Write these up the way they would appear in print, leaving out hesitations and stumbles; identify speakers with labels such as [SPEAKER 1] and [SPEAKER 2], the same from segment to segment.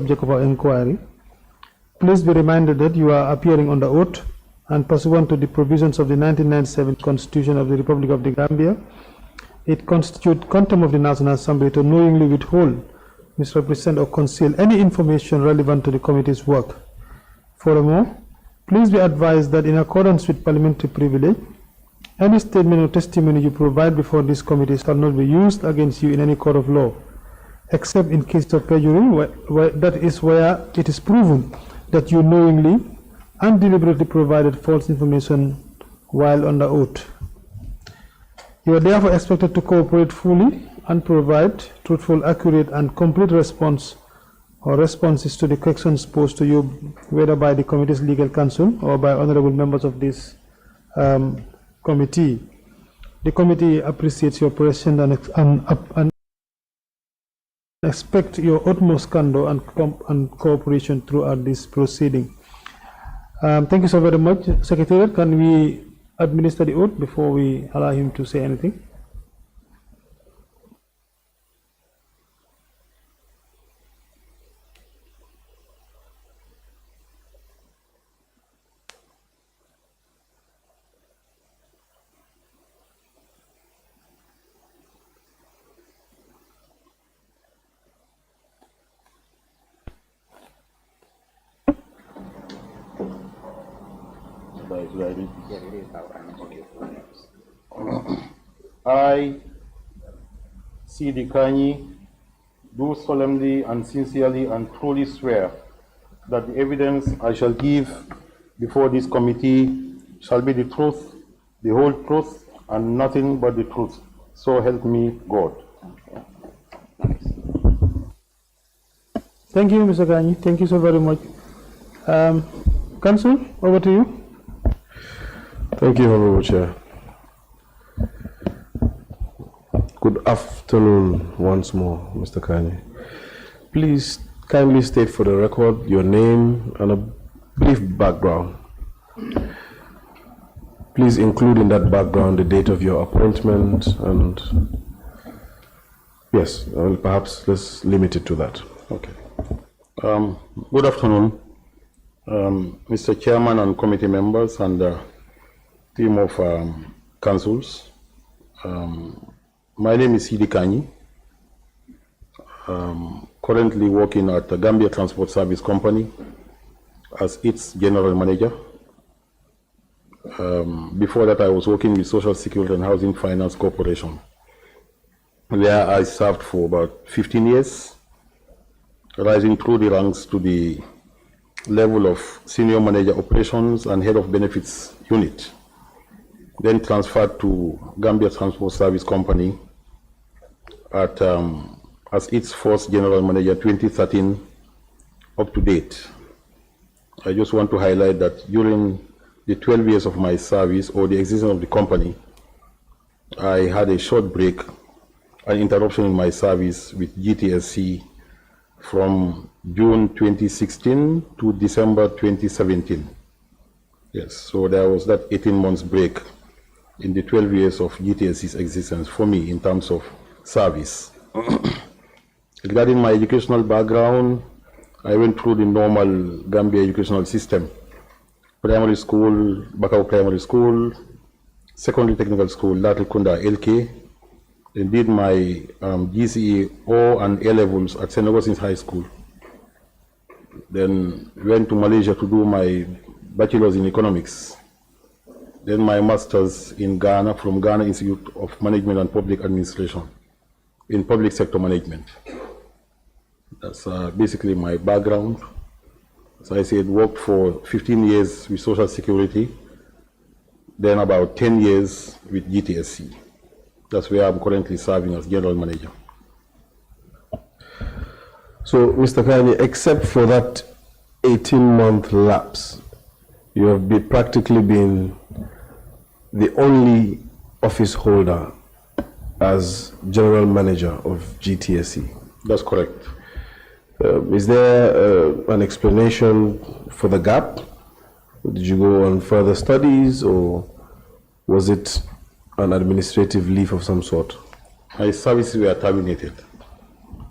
[SPEAKER 1] subject of our inquiry. Please be reminded that you are appearing under oath and pursuant to the provisions of the 1997 Constitution of the Republic of the Gambia. It constitutes contempt of the National Assembly to knowingly withhold, misrepresent, or conceal any information relevant to the committee's work. Furthermore, please be advised that in accordance with parliamentary privilege, any statement or testimony you provide before this committee shall not be used against you in any court of law, except in case of perjury, that is where it is proven that you knowingly and deliberately provided false information while under oath. You are therefore expected to cooperate fully and provide truthful, accurate, and complete response or responses to the questions posed to you, whether by the committee's legal counsel or by honorable members of this committee. The committee appreciates your presence and expect your utmost candor and cooperation throughout this proceeding. Thank you so very much. Secretary, can we administer the oath before we allow him to say anything?
[SPEAKER 2] I, Seedy Kanyi, do solemnly and sincerely and truly swear that the evidence I shall give before this committee shall be the truth, the whole truth, and nothing but the truth. So help me God.
[SPEAKER 1] Thank you, Mr. Kanyi. Thank you so very much. Counsel, over to you.
[SPEAKER 3] Thank you, Honorable Chair. Good afternoon once more, Mr. Kanyi. Please kindly state for the record your name and a brief background. Please include in that background the date of your appointment and yes, perhaps let's limit it to that.
[SPEAKER 2] Okay. Good afternoon, Mr. Chairman and committee members and team of councils. My name is Seedy Kanyi. Currently working at the Gambia Transport Service Company as its general manager. Before that, I was working with Social Security and Housing Finance Corporation, where I served for about 15 years, rising through the ranks to the level of senior manager operations and head of benefits unit. Then transferred to Gambia Transport Service Company at as its first general manager 2013 up to date. I just want to highlight that during the 12 years of my service or the existence of the company, I had a short break, an interruption in my service with GTSC from June 2016 to December 2017. Yes, so there was that 18 months break in the 12 years of GTSC's existence for me in terms of service. Regarding my educational background, I went through the normal Gambia educational system. Primary school, Bakau Primary School, secondary technical school, Latrikunda LK. Then did my GCE O and A levels at St. Augustine's High School. Then went to Malaysia to do my bachelor's in economics. Then my master's in Ghana from Ghana Institute of Management and Public Administration in public sector management. That's basically my background. As I said, worked for 15 years with Social Security, then about 10 years with GTSC. That's where I'm currently serving as general manager.
[SPEAKER 3] So, Mr. Kanyi, except for that 18-month lapse, you have practically been the only office holder as general manager of GTSC.
[SPEAKER 2] That's correct.
[SPEAKER 3] Is there an explanation for the gap? Did you go on further studies, or was it an administrative leave of some sort?
[SPEAKER 2] My services were terminated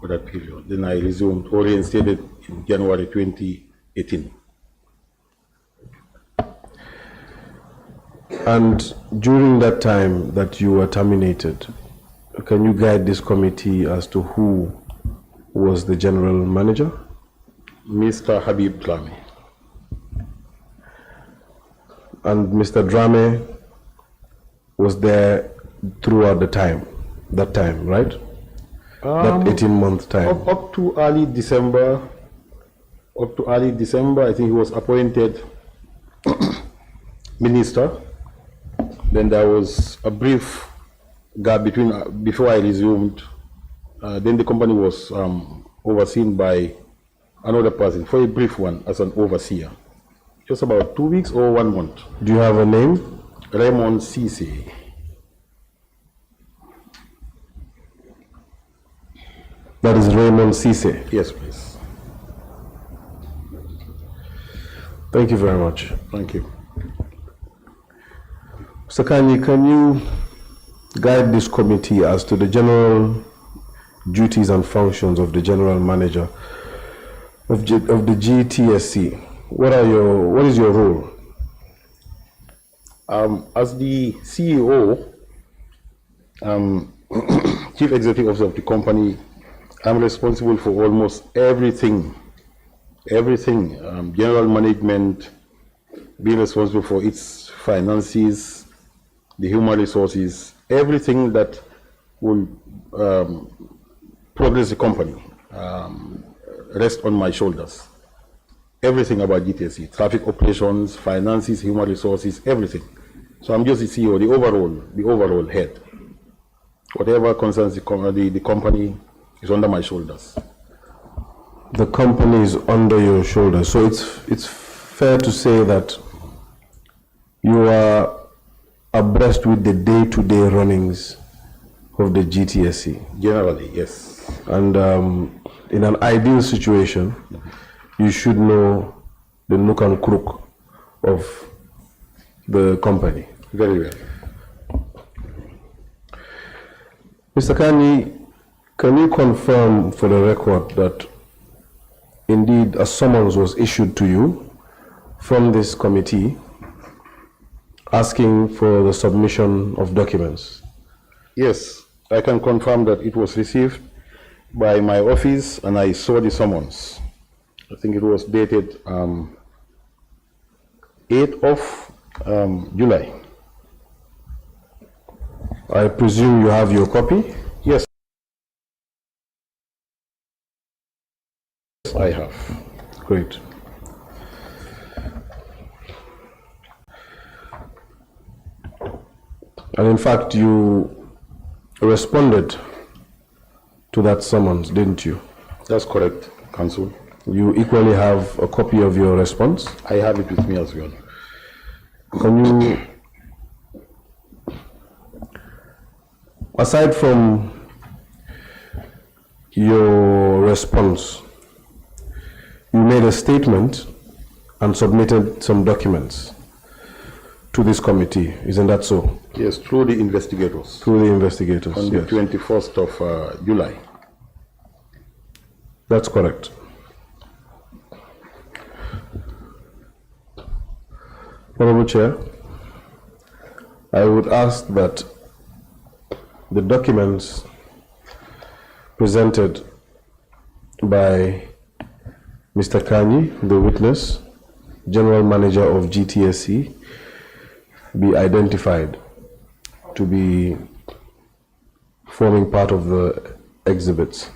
[SPEAKER 2] for that period. Then I resumed or reinstated in January 2018.
[SPEAKER 3] And during that time that you were terminated, can you guide this committee as to who was the general manager?
[SPEAKER 2] Mr. Habib Drame.
[SPEAKER 3] And Mr. Drame was there throughout that time, right? That 18-month time.
[SPEAKER 2] Up to early December, I think he was appointed minister. Then there was a brief gap between before I resumed. Then the company was overseen by another person for a brief one as an overseer. Just about 2 weeks or 1 month.
[SPEAKER 3] Do you have a name?
[SPEAKER 2] Raymond Cisse.
[SPEAKER 3] That is Raymond Cisse.
[SPEAKER 2] Yes, please.
[SPEAKER 3] Thank you very much.
[SPEAKER 2] Thank you.
[SPEAKER 3] Mr. Kanyi, can you guide this committee as to the general duties and functions of the general manager of the GTSC? What is your role?
[SPEAKER 2] As the CEO, Chief Executive Officer of the company, I'm responsible for almost everything. General management, being responsible for its finances, the human resources, everything that will progress the company rests on my shoulders. Everything about GTSC, traffic operations, finances, human resources, everything. So I'm just the CEO, the overall head. Whatever concerns the company is under my shoulders.
[SPEAKER 3] The company is under your shoulders. So it's fair to say that you are abreast with the day-to-day runnings of the GTSC.
[SPEAKER 2] Generally, yes.
[SPEAKER 3] And in an ideal situation, you should know the nook and crook of the company.
[SPEAKER 2] Very well.
[SPEAKER 3] Mr. Kanyi, can you confirm for the record that indeed a summons was issued to you from this committee asking for the submission of documents?
[SPEAKER 2] Yes, I can confirm that it was received by my office and I saw the summons. I think it was dated 8th of July.
[SPEAKER 3] I presume you have your copy?
[SPEAKER 2] Yes, I have.
[SPEAKER 3] Great. And in fact, you responded to that summons, didn't you?
[SPEAKER 2] That's correct, Counsel.
[SPEAKER 3] You equally have a copy of your response?
[SPEAKER 2] I have it with me as well.
[SPEAKER 3] Can you, aside from your response, you made a statement and submitted some documents to this committee, isn't that so?
[SPEAKER 2] Yes, through the investigators.
[SPEAKER 3] Through the investigators,
[SPEAKER 2] On the
[SPEAKER 3] yes.
[SPEAKER 2] 21st of July.
[SPEAKER 3] That's correct. Honorable Chair, I would ask that the documents presented by Mr. Kanyi, the witness, General Manager of GTSC, be identified to be forming part of the exhibits.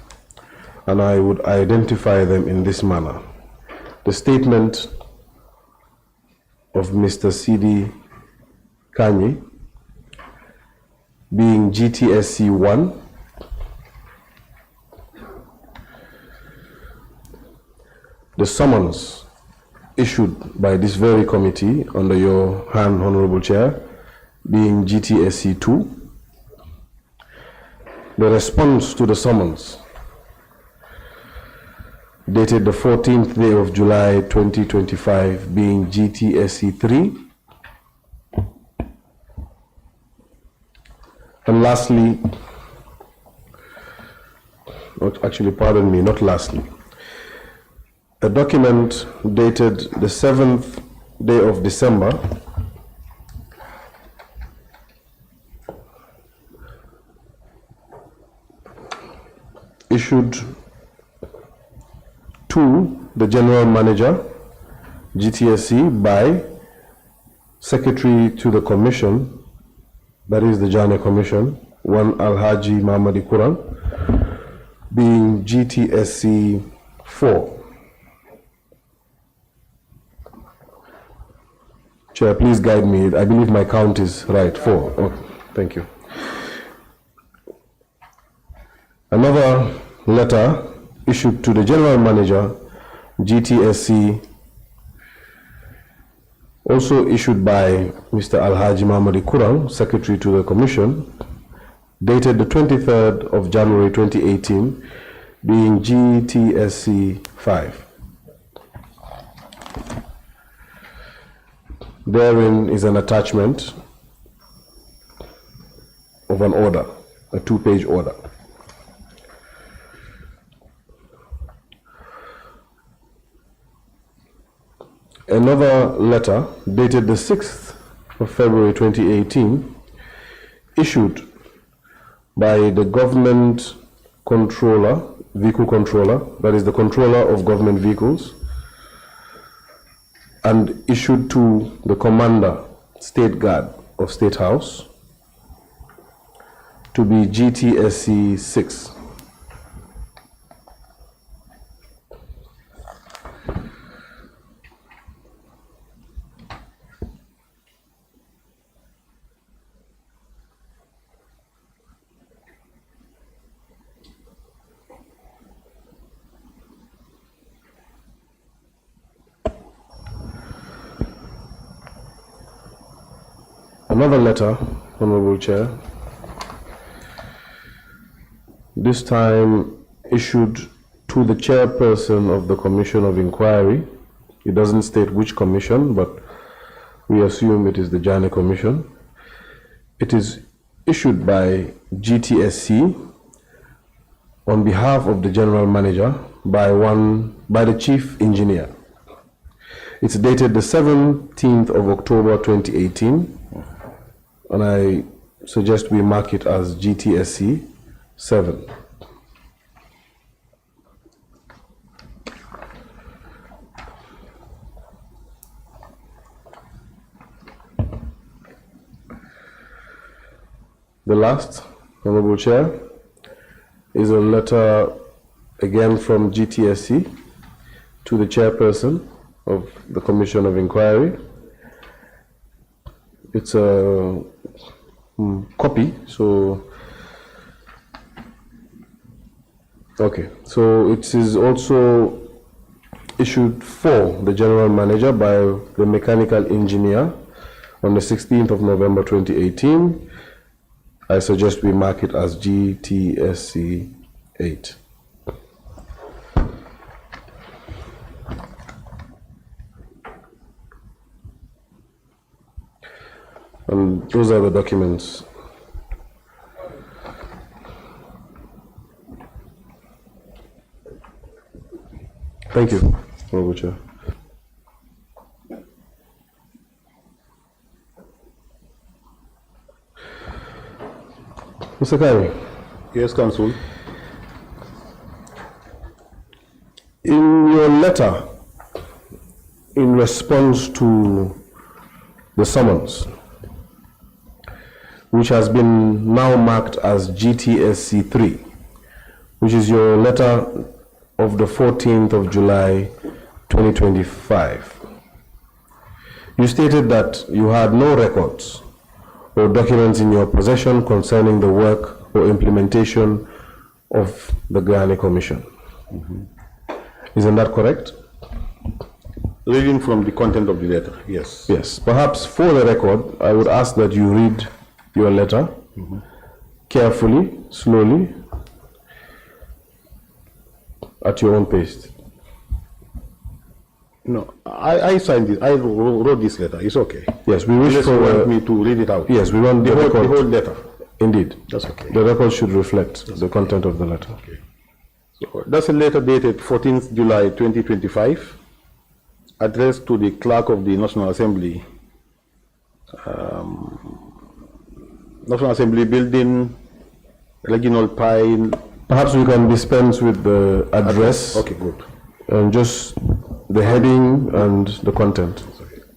[SPEAKER 3] And I would identify them in this manner. The statement of Mr. Seedy Kanyi being GTSC 1, the summons issued by this very committee under your hand, Honorable Chair, being GTSC 2, the response to the summons dated the 14th day of July 2025 being GTSC 3, and lastly, actually pardon me, not lastly, a document dated the 7th day of December issued to the General Manager, GTSC, by Secretary to the Commission, that is the Jammeh Commission, one Alhaji Mamadi Quran, being GTSC 4. Chair, please guide me. I believe my count is right. 4. Oh, thank you. Another letter issued to the General Manager, GTSC, also issued by Mr. Alhaji Mamadi Quran, Secretary to the Commission, dated the 23rd of January 2018, being GTSC 5. Therein is an attachment of an order, a 2-page order. Another letter dated the 6th of February 2018, issued by the government controller, vehicle controller, that is the controller of government vehicles, and issued to the commander, State Guard of State House, to be GTSC 6. Another letter, Honorable Chair, this time issued to the chairperson of the Commission of Inquiry. It doesn't state which commission, but we assume it is the Jammeh Commission. It is issued by GTSC on behalf of the General Manager by the Chief Engineer. It's dated the 17th of October 2018. And I suggest we mark it as GTSC 7. The last, Honorable Chair, is a letter again from GTSC to the chairperson of the Commission of Inquiry. It's a copy, so okay. So it is also issued for the General Manager by the Mechanical Engineer on the 16th of November 2018. I suggest we mark it as GTSC 8. And those are the documents. Thank you, Honorable Chair. Mr. Kanyi.
[SPEAKER 2] Yes, Counsel.
[SPEAKER 3] In your letter, in response to the summons, which has been now marked as GTSC 3, which is your letter of the 14th of July 2025. You stated that you had no records or documents in your possession concerning the work or implementation of the Jammeh Commission. Isn't that correct?
[SPEAKER 2] Reading from the content of the letter, yes.
[SPEAKER 3] Yes. Perhaps for the record, I would ask that you read your letter carefully, slowly, at your own pace.
[SPEAKER 2] No, I signed it. I wrote this letter. It's okay.
[SPEAKER 3] Yes, we wish for
[SPEAKER 2] want me to read it out.
[SPEAKER 3] Yes, we want the
[SPEAKER 2] whole letter.
[SPEAKER 3] Indeed.
[SPEAKER 2] That's okay.
[SPEAKER 3] The record should reflect the content of the letter.
[SPEAKER 2] Okay. That's a letter dated 14th July 2025, addressed to the Clerk of the National Assembly, National Assembly Building, Regional Pine.
[SPEAKER 3] Perhaps we can dispense with the address.
[SPEAKER 2] Okay, good.
[SPEAKER 3] And just the heading and the content.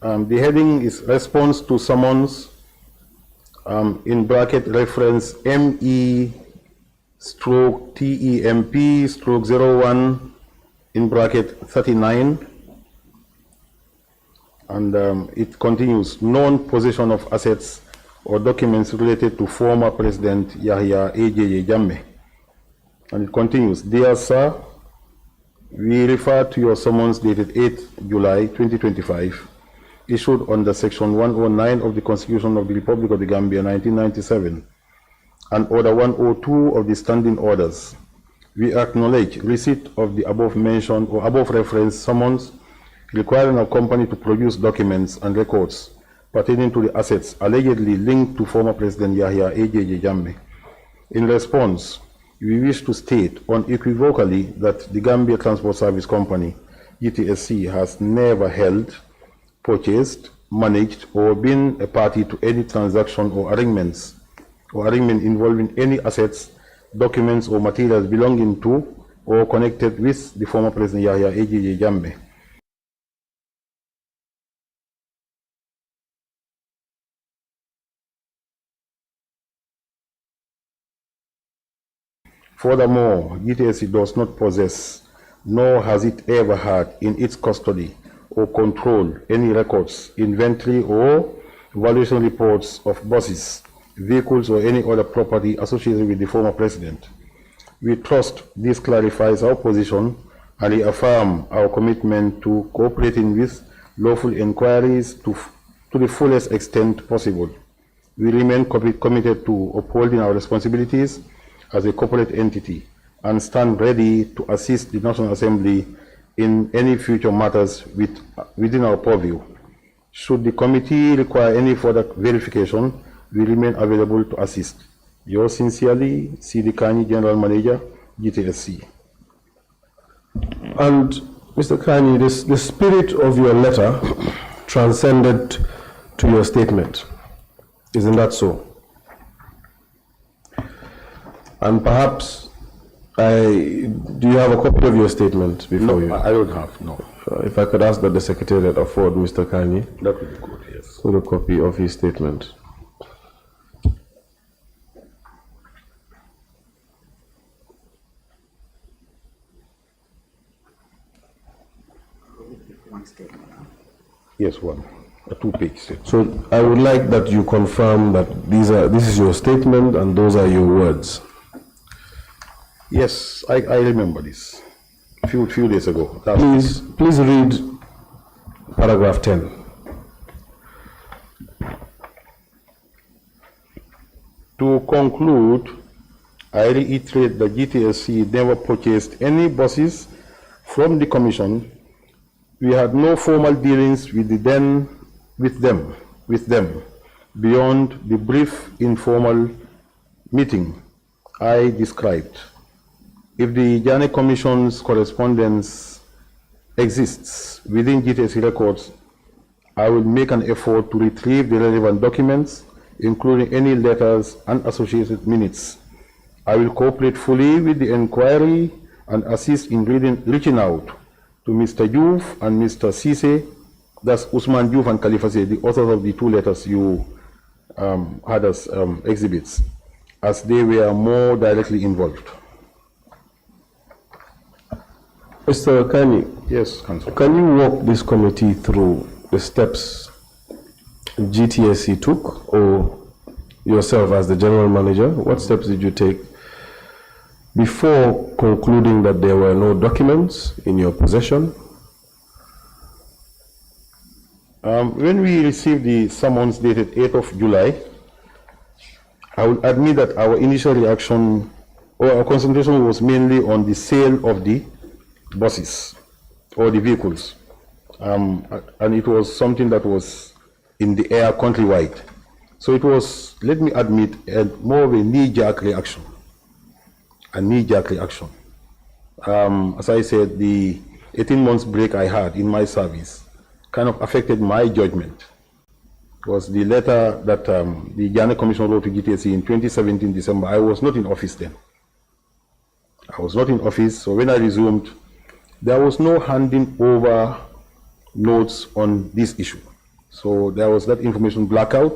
[SPEAKER 2] The heading is response to summons, in bracket reference ME/TEMP/01 in bracket 39. And it continues, non-possession of assets or documents related to former President Yahya Jammeh. And it continues, dear sir, we refer to your summons dated 8th July 2025, issued under Section 109 of the Constitution of the Republic of the Gambia 1997 and Order 102 of the Standing Orders. We acknowledge receipt of the above mentioned or above referenced summons requiring our company to produce documents and records pertaining to the assets allegedly linked to former President Yahya Jammeh. In response, we wish to state unequivocally that the Gambia Transport Service Company, GTSC, has never held, purchased, managed, or been a party to any transaction or arrangement involving any assets, documents, or materials belonging to or connected with the former President Yahya Jammeh. Furthermore, GTSC does not possess, nor has it ever had in its custody or control any records, inventory, or valuation reports of buses, vehicles, or any other property associated with the former president. We trust this clarifies our position and reaffirm our commitment to cooperating with lawful inquiries to the fullest extent possible. We remain committed to upholding our responsibilities as a corporate entity and stand ready to assist the National Assembly in any future matters within our purview. Should the committee require any further verification, we remain available to assist. Yours sincerely, Seedy Kanyi, General Manager, GTSC.
[SPEAKER 3] And Mr. Kanyi, the spirit of your letter transcended to your statement. Isn't that so? And perhaps, do you have a copy of your statement before you?
[SPEAKER 2] No, I don't have, no.
[SPEAKER 3] If I could ask that the Secretariat afford Mr. Kanyi
[SPEAKER 2] That would be good, yes.
[SPEAKER 3] with a copy of his statement.
[SPEAKER 2] Yes, one. A two-page statement.
[SPEAKER 3] So I would like that you confirm that this is your statement and those are your words.
[SPEAKER 2] Yes, I remember this. A few days ago.
[SPEAKER 3] Please read paragraph 10.
[SPEAKER 2] To conclude, I reiterate that GTSC never purchased any buses from the Commission. We had no formal dealings with them beyond the brief informal meeting I described. If the Jammeh Commission's correspondence exists within GTSC records, I will make an effort to retrieve the relevant documents, including any letters and associated minutes. I will cooperate fully with the inquiry and assist in reaching out to Mr. Juf and Mr. Sise, that's Usman Juf and Khalifa Sise, the authors of the two letters you had as exhibits, as they were more directly involved.
[SPEAKER 3] Mr. Kanyi,
[SPEAKER 2] Yes, Council.
[SPEAKER 3] can you walk this committee through the steps GTSC took, or yourself as the general manager? What steps did you take before concluding that there were no documents in your possession?
[SPEAKER 2] When we received the summons dated 8th of July, I will admit that our initial reaction or our concentration was mainly on the sale of the buses or the vehicles. And it was something that was in the air countrywide. So it was, let me admit, more of a knee-jerk reaction. A knee-jerk reaction. as I said, the 18 months break I had in my service kind of affected my judgment. It was the letter that the Jammeh Commission wrote to GTSC in 2017 December. I was not in office then. I was not in office, so when I resumed, there was no handing over notes on this issue. So there was that information blackout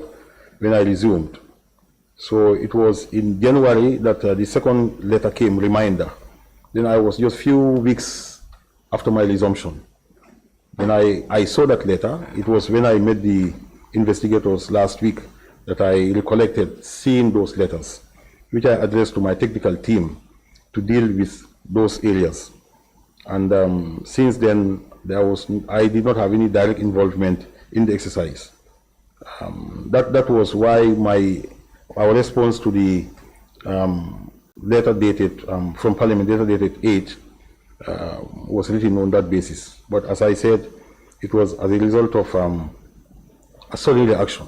[SPEAKER 2] when I resumed. So it was in January that the second letter came, reminder. Then I was just few weeks after my resumption. When I saw that letter, it was when I met the investigators last week that I recollected seeing those letters, which I addressed to my technical team to deal with those areas. And since then, I did not have any direct involvement in the exercise. That was why our response to the letter dated from Parliament, letter dated 8, was written on that basis. But as I said, it was as a result of a sudden reaction.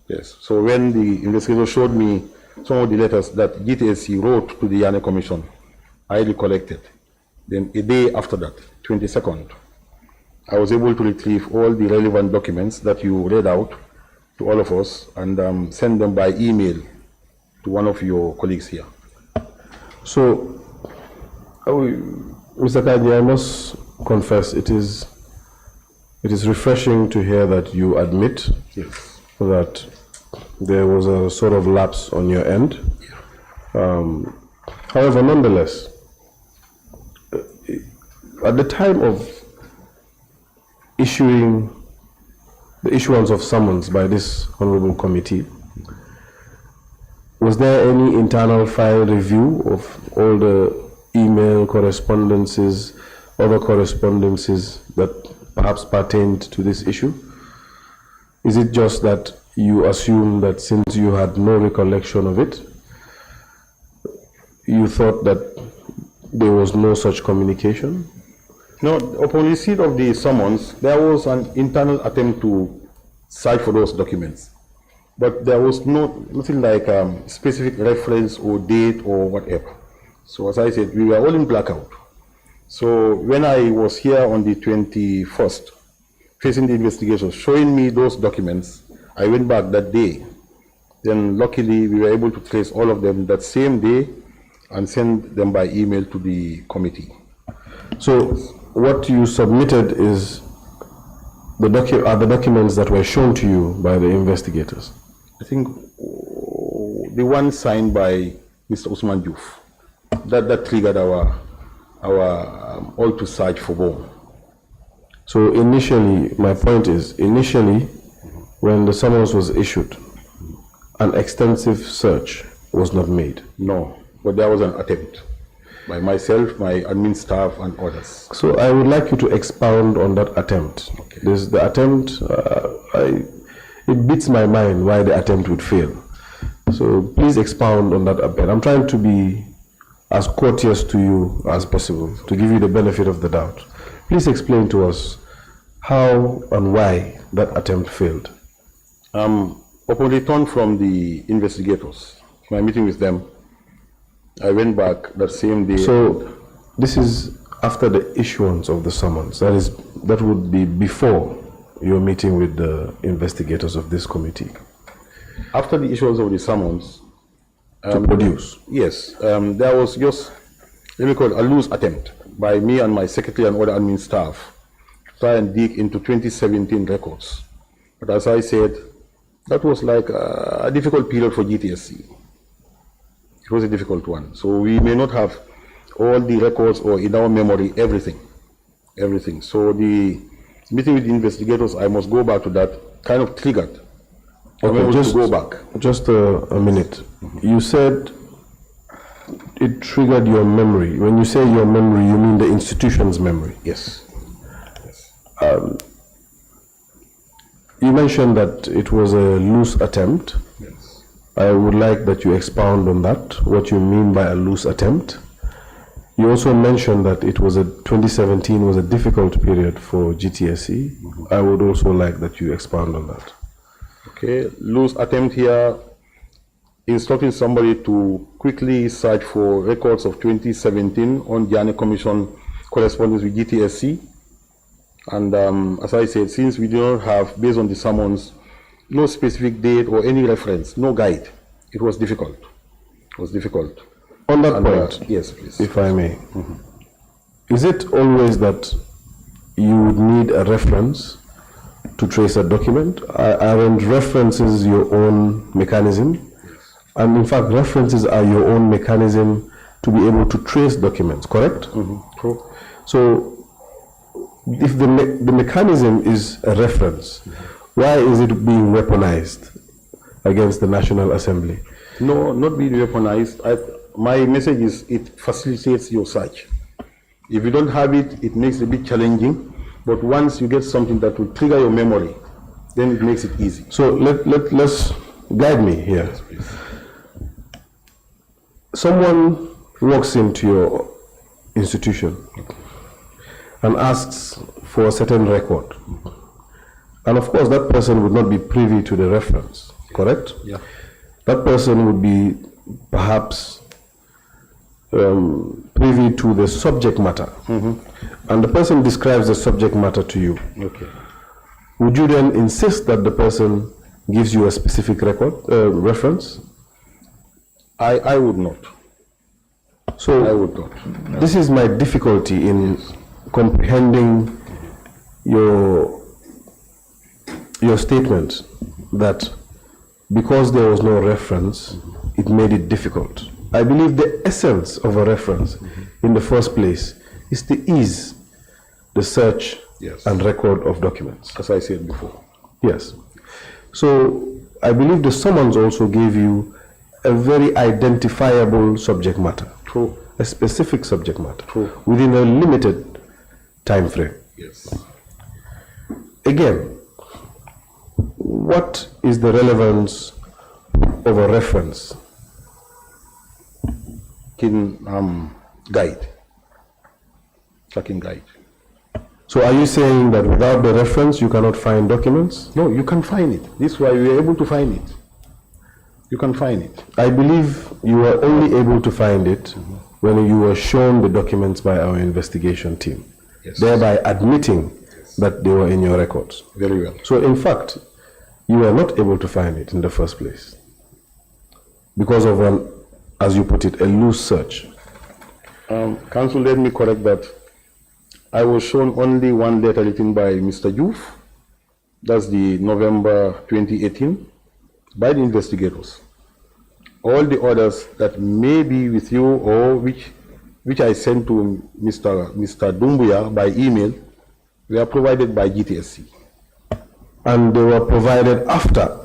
[SPEAKER 2] Yes. So when the investigator showed me some of the letters that GTSC wrote to the Jammeh Commission, I recollected. Then a day after that, 22nd, I was able to retrieve all the relevant documents that you read out to all of us and send them by email to one of your colleagues here.
[SPEAKER 3] So, Mr. Kanyi, I must confess, it is refreshing to hear that you admit that there was a sort of lapse on your end. However, nonetheless, at the time of the issuance of summons by this honorable committee, was there any internal file review of all the email correspondences, other correspondences that perhaps pertained to this issue? Is it just that you assume that since you had no recollection of it, you thought that there was no such communication?
[SPEAKER 2] No, upon receipt of the summons, there was an internal attempt to search for those documents. But there was nothing like specific reference or date or whatever. So as I said, we were all in blackout. So when I was here on the 21st, facing the investigation, showing me those documents, I went back that day. Then luckily we were able to trace all of them that same day and send them by email to the committee.
[SPEAKER 3] So what you submitted is the documents that were shown to you by the investigators?
[SPEAKER 2] I think the one signed by Mr. Usman Juf, that triggered our all to search for more.
[SPEAKER 3] So initially, my point is, initially, when the summons was issued, an extensive search was not made.
[SPEAKER 2] No, but there was an attempt by myself, my admin staff, and others.
[SPEAKER 3] So I would like you to expound on that attempt.
[SPEAKER 2] Okay.
[SPEAKER 3] The attempt, it beats my mind why the attempt would fail. So please expound on that a bit. I'm trying to be as courteous to you as possible, to give you the benefit of the doubt. Please explain to us how and why that attempt failed.
[SPEAKER 2] Upon return from the investigators, my meeting with them, I went back that same day.
[SPEAKER 3] So this is after the issuance of the summons. That would be before your meeting with the investigators of this committee.
[SPEAKER 2] After the issuance of the summons,
[SPEAKER 3] to produce.
[SPEAKER 2] Yes, there was just, let me call it a loose attempt by me and my secretary and other admin staff to try and dig into 2017 records. But as I said, that was like a difficult period for GTSC. It was a difficult one. So we may not have all the records or in our memory everything. So the meeting with the investigators, I must go back to that, kind of triggered.
[SPEAKER 3] Okay,
[SPEAKER 2] just go back.
[SPEAKER 3] Just a minute. You said it triggered your memory. When you say your memory, you mean the institution's memory?
[SPEAKER 2] Yes.
[SPEAKER 3] You mentioned that it was a loose attempt.
[SPEAKER 2] Yes.
[SPEAKER 3] I would like that you expound on that, what you mean by a loose attempt. You also mentioned that 2017 was a difficult period for GTSC. I would also like that you expound on that.
[SPEAKER 2] Okay, loose attempt here. instructing somebody to quickly search for records of 2017 on Jammeh Commission correspondence with GTSC. And as I said, since we do not have, based on the summons, no specific date or any reference, no guide, it was difficult. It was difficult.
[SPEAKER 3] On that point,
[SPEAKER 2] yes, please.
[SPEAKER 3] If I may, is it always that you would need a reference to trace a document? Aren't references your own mechanism?
[SPEAKER 2] Yes.
[SPEAKER 3] And in fact, references are your own mechanism to be able to trace documents, correct?
[SPEAKER 2] True.
[SPEAKER 3] So, if the mechanism is a reference, why is it being weaponized against the National Assembly?
[SPEAKER 2] No, not being weaponized. My message is it facilitates your search. If you don't have it, it makes it a bit challenging. But once you get something that will trigger your memory, then it makes it easy.
[SPEAKER 3] So let's guide me here.
[SPEAKER 2] Yes, please.
[SPEAKER 3] Someone walks into your institution and asks for a certain record. And of course, that person would not be privy to the reference, correct?
[SPEAKER 2] Yeah.
[SPEAKER 3] That person would be perhaps privy to the subject matter. And the person describes the subject matter to you.
[SPEAKER 2] Okay.
[SPEAKER 3] Would you then insist that the person gives you a specific reference?
[SPEAKER 2] I would not.
[SPEAKER 3] So
[SPEAKER 2] I would not.
[SPEAKER 3] this is my difficulty in comprehending your statement that because there was no reference, it made it difficult. I believe the essence of a reference in the first place is to ease the search and record of documents.
[SPEAKER 2] As I said before.
[SPEAKER 3] Yes. So I believe the summons also gave you a very identifiable subject matter.
[SPEAKER 2] True.
[SPEAKER 3] A specific subject matter.
[SPEAKER 2] True.
[SPEAKER 3] Within a limited time frame.
[SPEAKER 2] Yes.
[SPEAKER 3] Again, what is the relevance of a reference?
[SPEAKER 2] Guide. Tracking guide.
[SPEAKER 3] So are you saying that without the reference you cannot find documents?
[SPEAKER 2] No, you can find it. This is why we are able to find it. You can find it.
[SPEAKER 3] I believe you were only able to find it when you were shown the documents by our investigation team, thereby admitting that they were in your records.
[SPEAKER 2] Very well.
[SPEAKER 3] So in fact, you were not able to find it in the first place because of an, as you put it, a loose search.
[SPEAKER 2] Council, let me correct that. I was shown only one letter written by Mr. Juf. That's the November 2018 by the investigators. All the others that may be with you or which I sent to Mr. Dumbuya by email were provided by GTSC.
[SPEAKER 3] And they were provided after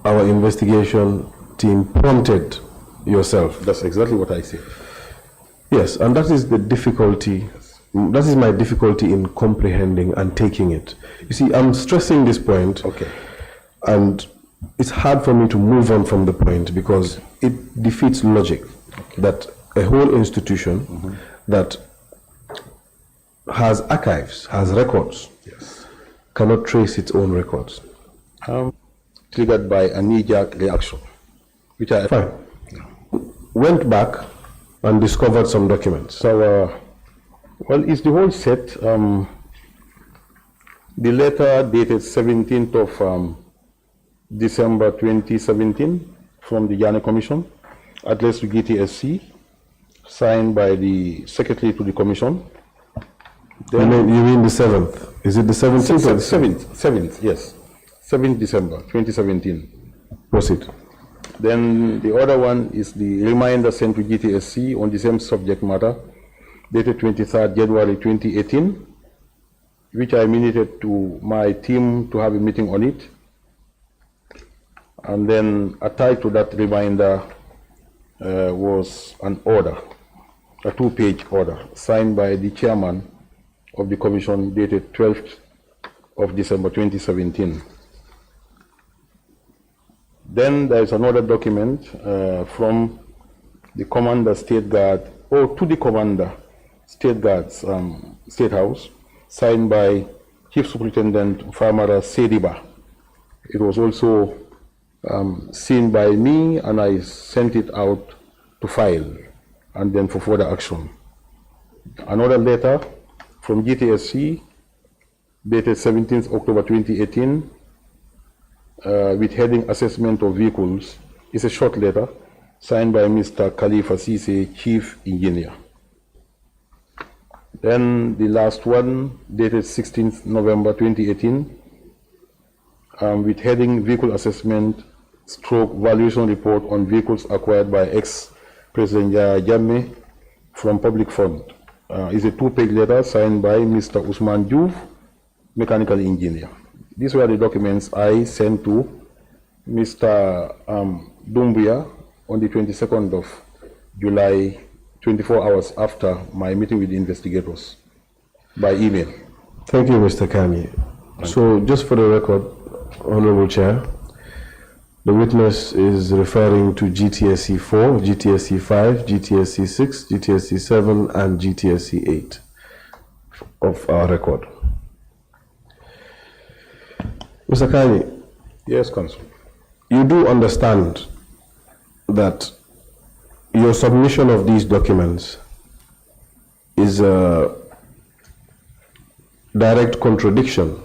[SPEAKER 3] our investigation team prompted yourself.
[SPEAKER 2] That's exactly what I said.
[SPEAKER 3] Yes, and that is the difficulty. That is my difficulty in comprehending and taking it. You see, I'm stressing this point.
[SPEAKER 2] Okay.
[SPEAKER 3] And it's hard for me to move on from the point because it defeats logic that a whole institution that has archives, has records, cannot trace its own records.
[SPEAKER 2] Triggered by a knee-jerk reaction, which I...
[SPEAKER 3] Fine. Went back and discovered some documents.
[SPEAKER 2] So, well, it's the whole set. The letter dated 17th of December 2017 from the Jammeh Commission, addressed to GTSC, signed by the Secretary to the Commission.
[SPEAKER 3] Then, you mean the 7th? Is it the 17th?
[SPEAKER 2] 7th, yes. 7th December 2017.
[SPEAKER 3] Proceed.
[SPEAKER 2] Then the other one is the reminder sent to GTSC on the same subject matter, dated 23rd January 2018, which I minuted to my team to have a meeting on it. And then attached to that reminder was an order, a 2-page order, signed by the chairman of the commission, dated 12th of December 2017. Then there is another document from the Commander State Guard, or to the Commander State Guards State House, signed by Chief Superintendent Farmara Seedy. It was also seen by me, and I sent it out to file and then for further action. Another letter from GTSC dated 17th October 2018 with heading Assessment of Vehicles. It's a short letter signed by Mr. Khalifa Cisse, Chief Engineer. Then the last one dated 16th November 2018 with heading Vehicle Assessment / Valuation Report on Vehicles Acquired by ex-President Yahya Jammeh from Public Fund. It's a 2-page letter signed by Mr. Usman Diouf, Mechanical Engineer. These were the documents I sent to Mr. Doumbia on the 22nd of July, 24 hours after my meeting with the investigators, by email.
[SPEAKER 3] Thank you, Mr. Kanyi. So, just for the record, Honorable Chair, the witness is referring to GTSC 4, GTSC 5, GTSC 6, GTSC 7, and GTSC 8 of our record. Mr. Kanyi.
[SPEAKER 2] Yes, Counsel.
[SPEAKER 3] You do understand that your submission of these documents is a direct contradiction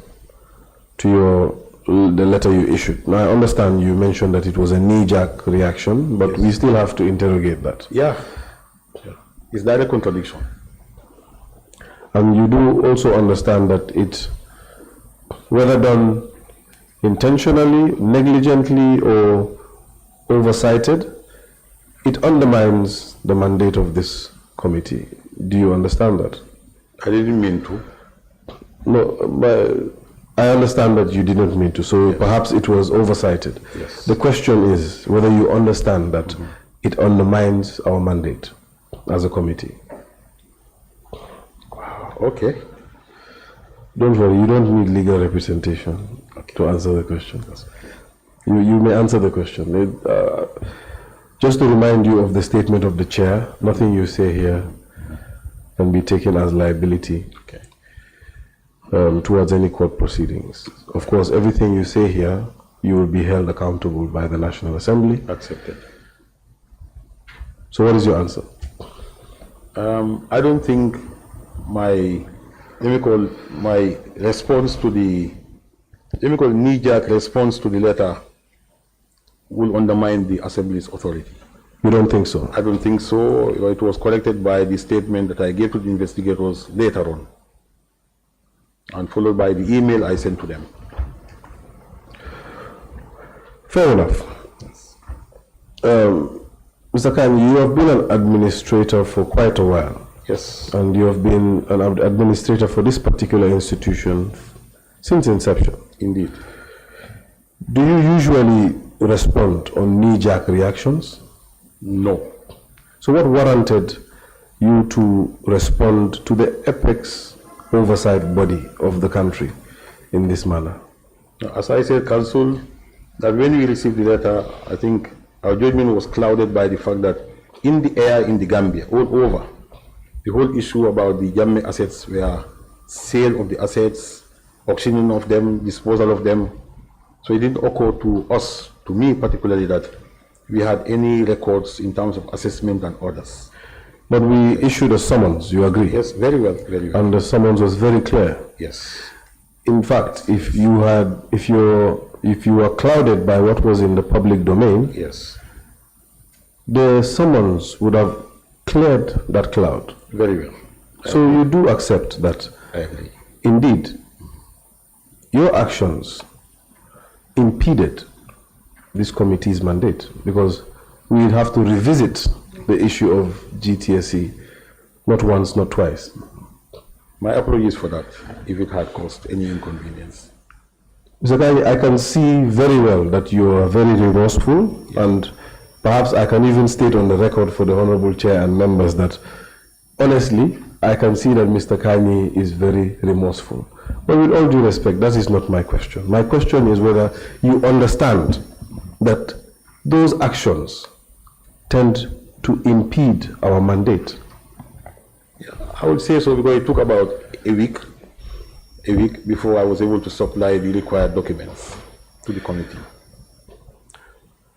[SPEAKER 3] to the letter you issued. Now, I understand you mentioned that it was a knee-jerk reaction, but yes, we still have to interrogate that.
[SPEAKER 2] Yeah. It's direct contradiction.
[SPEAKER 3] And you do also understand that it, whether done intentionally, negligently, or oversighted, it undermines the mandate of this committee. Do you understand that?
[SPEAKER 2] I didn't mean to.
[SPEAKER 3] No, but I understand that you didn't mean to, so yes, perhaps it was oversighted.
[SPEAKER 2] Yes.
[SPEAKER 3] The question is whether you understand that it undermines our mandate as a committee.
[SPEAKER 2] Wow. Okay.
[SPEAKER 3] Don't worry, you don't need legal representation to answer the question. You may answer the question. Just to remind you of the statement of the chair, nothing you say here can be taken as liability towards any court proceedings. Of course, everything you say here, you will be held accountable by the National Assembly.
[SPEAKER 2] Accepted.
[SPEAKER 3] So what is your answer?
[SPEAKER 2] I don't think my response to the, knee-jerk response to the letter will undermine the Assembly's authority.
[SPEAKER 3] You don't think so?
[SPEAKER 2] I don't think so. It was corrected by the statement that I gave to the investigators later on, and followed by the email I sent to them.
[SPEAKER 3] Fair enough.
[SPEAKER 2] Yes.
[SPEAKER 3] Mr. Kanyi, you have been an administrator for quite a while.
[SPEAKER 2] Yes.
[SPEAKER 3] And you have been an administrator for this particular institution since inception.
[SPEAKER 2] Indeed.
[SPEAKER 3] Do you usually respond on knee-jerk reactions?
[SPEAKER 2] No.
[SPEAKER 3] So what warranted you to respond to the apex oversight body of the country in this manner?
[SPEAKER 2] As I said, Counsel, that when we received the letter, I think our judgment was clouded by the fact that in the air in the Gambia, all over, the whole issue about the Jammeh assets were sale of the assets, auctioning of them, disposal of them. So it didn't occur to us, to me particularly, that we had any records in terms of assessment and orders.
[SPEAKER 3] But we issued a summons, you agree?
[SPEAKER 2] Yes, very well, very well.
[SPEAKER 3] And the summons was very clear.
[SPEAKER 2] Yes.
[SPEAKER 3] In fact, if you were clouded by what was in the public domain,
[SPEAKER 2] yes,
[SPEAKER 3] the summons would have cleared that cloud.
[SPEAKER 2] Very well.
[SPEAKER 3] So you do accept that,
[SPEAKER 2] I agree.
[SPEAKER 3] Indeed, your actions impeded this committee's mandate, because we'd have to revisit the issue of GTSC, not once, not twice.
[SPEAKER 2] My apologies for that, if it had caused any inconvenience.
[SPEAKER 3] Mr. Kanyi, I can see very well that you are very remorseful, yes, and perhaps I can even state on the record for the Honorable Chair and members that, honestly, I can see that Mr. Kanyi is very remorseful. But with all due respect, that is not my question. My question is whether you understand that those actions tend to impede our mandate.
[SPEAKER 2] Yeah, I would say so, because it took about a week before I was able to supply the required documents to the committee.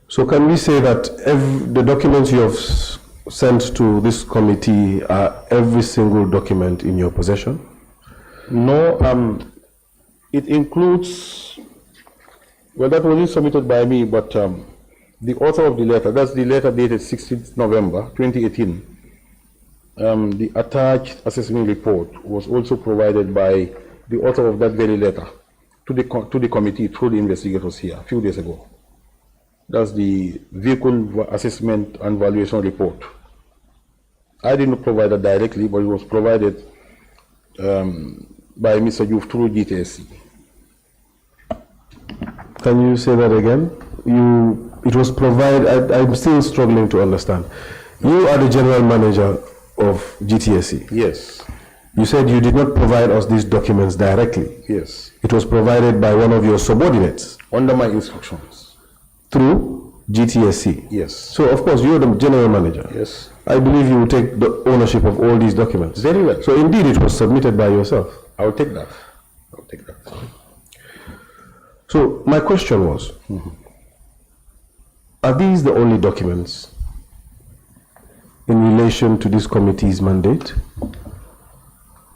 [SPEAKER 3] So can we say that the documents you have sent to this committee are every single document in your possession?
[SPEAKER 2] No, it includes, well, that wasn't submitted by me, but the author of the letter, that's the letter dated 16th November 2018, the attached assessment report was also provided by the author of that very letter to the committee through the investigators here a few days ago. That's the vehicle assessment and valuation report. I didn't provide that directly, but it was provided by Mr. Youth through GTSC.
[SPEAKER 3] Can you say that again? It was provided, I'm still struggling to understand. You are the general manager of GTSC.
[SPEAKER 2] Yes.
[SPEAKER 3] You said you did not provide us these documents directly.
[SPEAKER 2] Yes.
[SPEAKER 3] It was provided by one of your subordinates.
[SPEAKER 2] Under my instructions.
[SPEAKER 3] Through GTSC.
[SPEAKER 2] Yes.
[SPEAKER 3] So of course you're the general manager.
[SPEAKER 2] Yes.
[SPEAKER 3] I believe you will take the ownership of all these documents.
[SPEAKER 2] Very well.
[SPEAKER 3] So indeed it was submitted by yourself.
[SPEAKER 2] I will take that. I will take that.
[SPEAKER 3] So my question was, are these the only documents in relation to this committee's mandate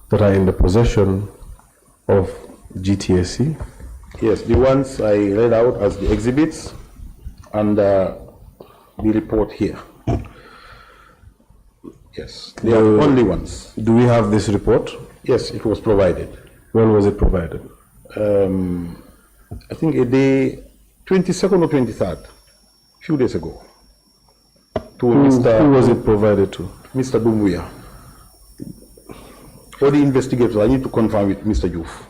[SPEAKER 3] that are in the possession of GTSC?
[SPEAKER 2] Yes, the ones I read out as the exhibits and the report here. Yes, they are the only ones.
[SPEAKER 3] Do we have this report?
[SPEAKER 2] Yes, it was provided.
[SPEAKER 3] When was it provided?
[SPEAKER 2] I think a day, 22nd or 23rd, a few days ago. To
[SPEAKER 3] Who was it provided to?
[SPEAKER 2] Mr. Dumbuya. Or the investigators, I need to confirm with Mr. Youth.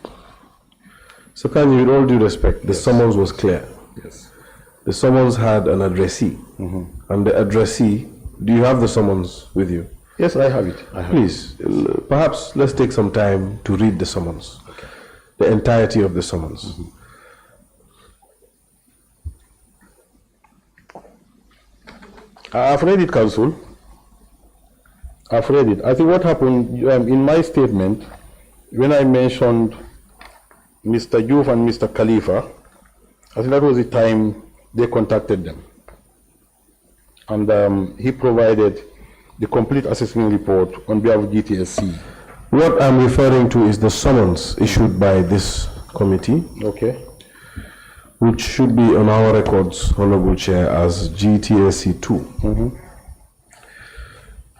[SPEAKER 3] So Kanyi, with all due respect, the summons was clear.
[SPEAKER 2] Yes.
[SPEAKER 3] The summons had an addressee. And the addressee, do you have the summons with you?
[SPEAKER 2] Yes, I have it.
[SPEAKER 3] Please, perhaps let's take some time to read the summons. Okay. The entirety of the summons.
[SPEAKER 2] I've read it, Council. I've read it. I think what happened in my statement, when I mentioned Mr. Youth and Mr. Khalifa, I think that was the time they contacted them. And he provided the complete assessment report on behalf of GTSC.
[SPEAKER 3] What I'm referring to is the summons issued by this committee.
[SPEAKER 2] Okay.
[SPEAKER 3] Which should be on our records, Honorable Chair, as GTSC 2.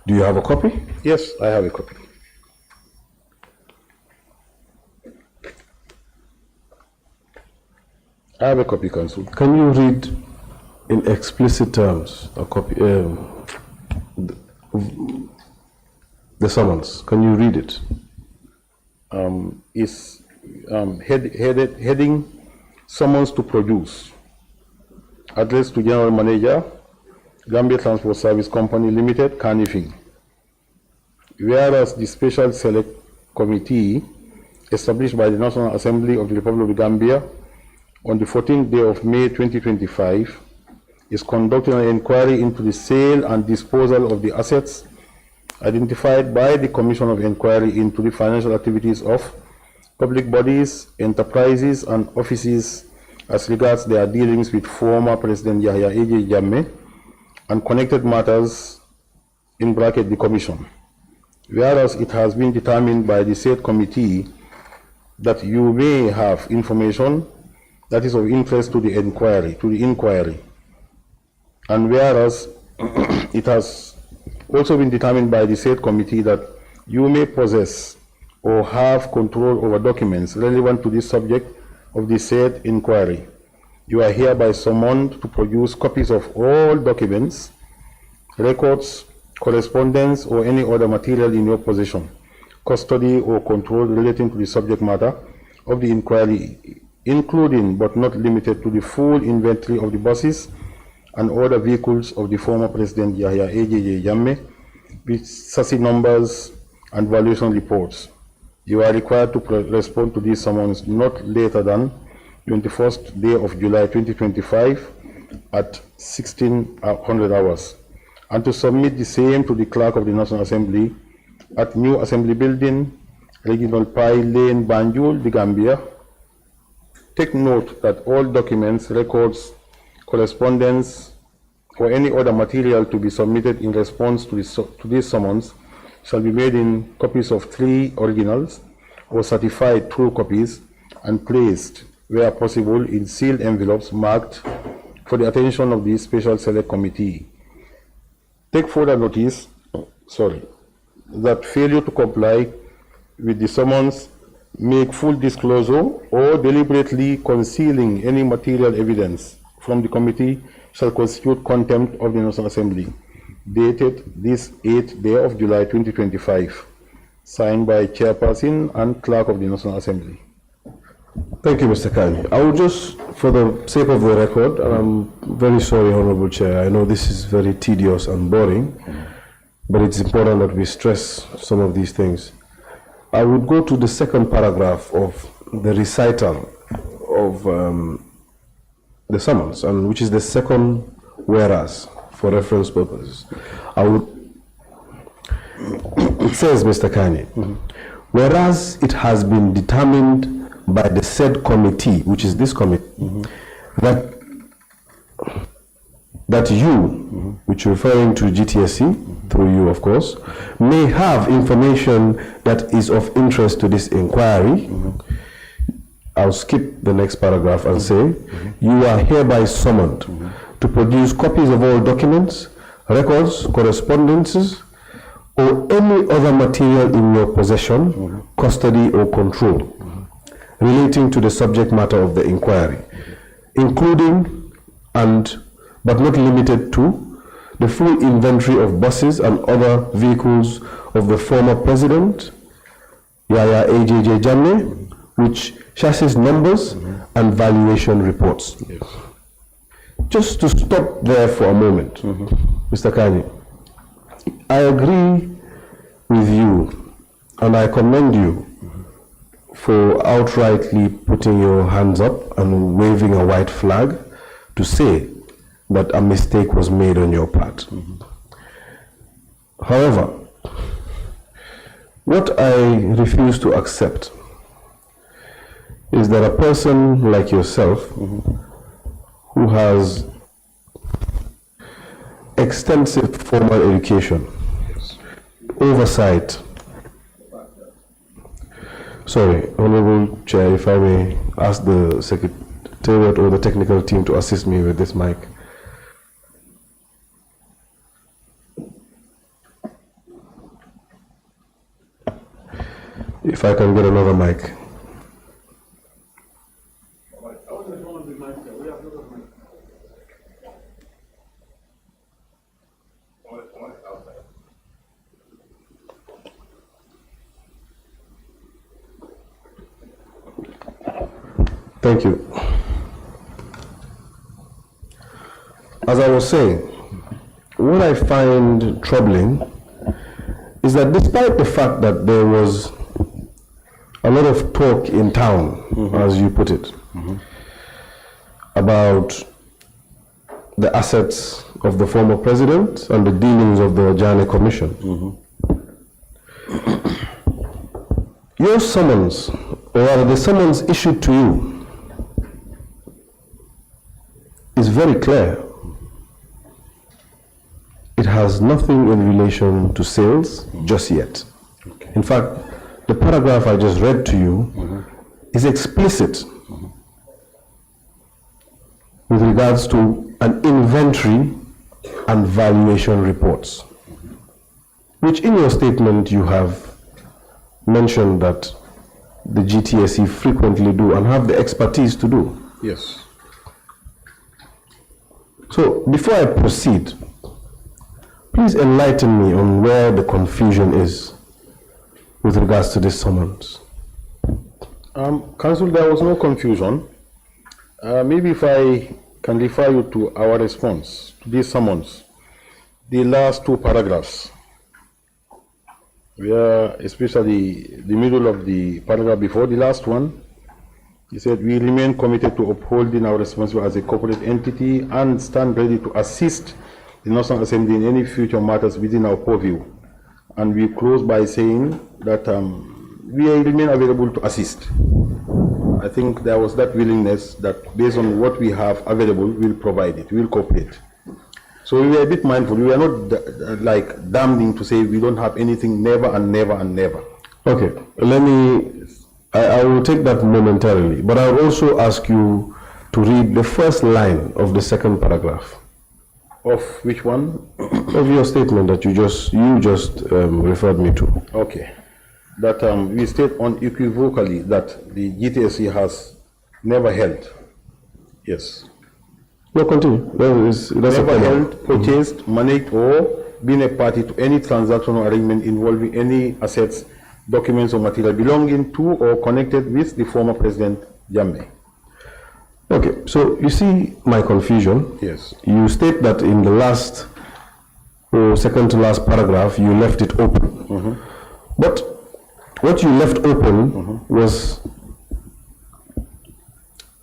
[SPEAKER 3] Do you have a copy?
[SPEAKER 2] Yes, I have a copy. I have a copy, Council.
[SPEAKER 3] Can you read in explicit terms a copy, the summons? Can you read it?
[SPEAKER 2] Is heading summons to produce. Address to General Manager, Gambia Transport Service Company Limited, Kanyi. Whereas the Special Select Committee established by the National Assembly of the Republic of Gambia on the 14th day of May 2025 is conducting an inquiry into the sale and disposal of the assets identified by the Commission of Inquiry into the financial activities of public bodies, enterprises, and offices as regards their dealings with former President Yahya Jammeh and connected matters, in bracket the Commission. Whereas it has been determined by the said committee that you may have information that is of interest to the inquiry, and whereas it has also been determined by the said committee that you may possess or have control over documents relevant to the subject of the said inquiry. You are hereby summoned to produce copies of all documents, records, correspondence, or any other material in your possession, custody, or control relating to the subject matter of the inquiry, including but not limited to the full inventory of the buses and other vehicles of the former President Yahya Jammeh, with chassis numbers and valuation reports. You are required to respond to these summons not later than 21st day of July 2025 at 1600 hours, and to submit the same to the Clerk of the National Assembly at New Assembly Building, Regional Pi Lane, Banjul, the Gambia. Take note that all documents, records, correspondence, or any other material to be submitted in response to this summons shall be made in copies of 3 originals or certified true copies and placed, where possible, in sealed envelopes marked for the attention of the Special Select Committee. Take further notice, that failure to comply with the summons, make full disclosure, or deliberately concealing any material evidence from the committee shall constitute contempt of the National Assembly, dated this 8th day of July 2025, signed by Chairperson and Clerk of the National Assembly.
[SPEAKER 3] Thank you, Mr. Kanyi. I will just, for the sake of the record, and I'm very sorry, Honorable Chair, I know this is very tedious and boring, but it's important that we stress some of these things. I would go to the second paragraph of the recital of the summons, and which is the second whereas for reference purposes. It says, Mr. Kanyi, whereas it has been determined by the said committee, which is this committee, that you, which you're referring to GTSC, through you of course, may have information that is of interest to this inquiry. I'll skip the next paragraph and say, you are hereby summoned to produce copies of all documents, records, correspondences, or any other material in your possession, custody, or control relating to the subject matter of the inquiry, including but not limited to the full inventory of buses and other vehicles of the former president, Yahya Jammeh, which chassis numbers and valuation reports.
[SPEAKER 2] Yes.
[SPEAKER 3] Just to stop there for a moment, Mr. Kanyi, I agree with you and I commend you for outrightly putting your hands up and waving a white flag to say that a mistake was made on your part. However, what I refuse to accept is that a person like yourself, who has extensive formal education, oversight. Sorry, Honorable Chair, if I may ask the Secretariat or the technical team to assist me with this mic. If I can get another mic. Thank you. As I was saying, what I find troubling is that despite the fact that there was a lot of talk in town, as you put it, about the assets of the former president and the dealings of the Jammeh Commission, your summons, or rather the summons issued to you, is very clear. It has nothing in relation to sales just yet. Okay. In fact, the paragraph I just read to you is explicit with regards to an inventory and valuation reports, which in your statement you have mentioned that the GTSC frequently do and have the expertise to do.
[SPEAKER 2] Yes.
[SPEAKER 3] So before I proceed, please enlighten me on where the confusion is with regards to this summons.
[SPEAKER 2] Council, there was no confusion. Maybe if I can refer you to our response to these summons, the last 2 paragraphs, where especially the middle of the paragraph before the last one, he said, we remain committed to upholding our responsibility as a corporate entity and stand ready to assist the National Assembly in any future matters within our purview. And we close by saying that we remain available to assist. I think there was that willingness that based on what we have available, we'll provide it, we'll cooperate. So we were a bit mindful. We are not like damning to say we don't have anything, never and never and never.
[SPEAKER 3] Okay, I will take that momentarily, but I will also ask you to read the first line of the second paragraph.
[SPEAKER 2] Of which one?
[SPEAKER 3] Of your statement that you just referred me to.
[SPEAKER 2] Okay. That we state unequivocally that the GTSC has never held. Yes.
[SPEAKER 3] No, continue. That's
[SPEAKER 2] never held, purchased, managed, or been a party to any transaction or arrangement involving any assets, documents, or material belonging to or connected with the former President Jammeh.
[SPEAKER 3] Okay, so you see my confusion.
[SPEAKER 2] Yes.
[SPEAKER 3] You state that in the last, or second to last paragraph, you left it open. But what you left open was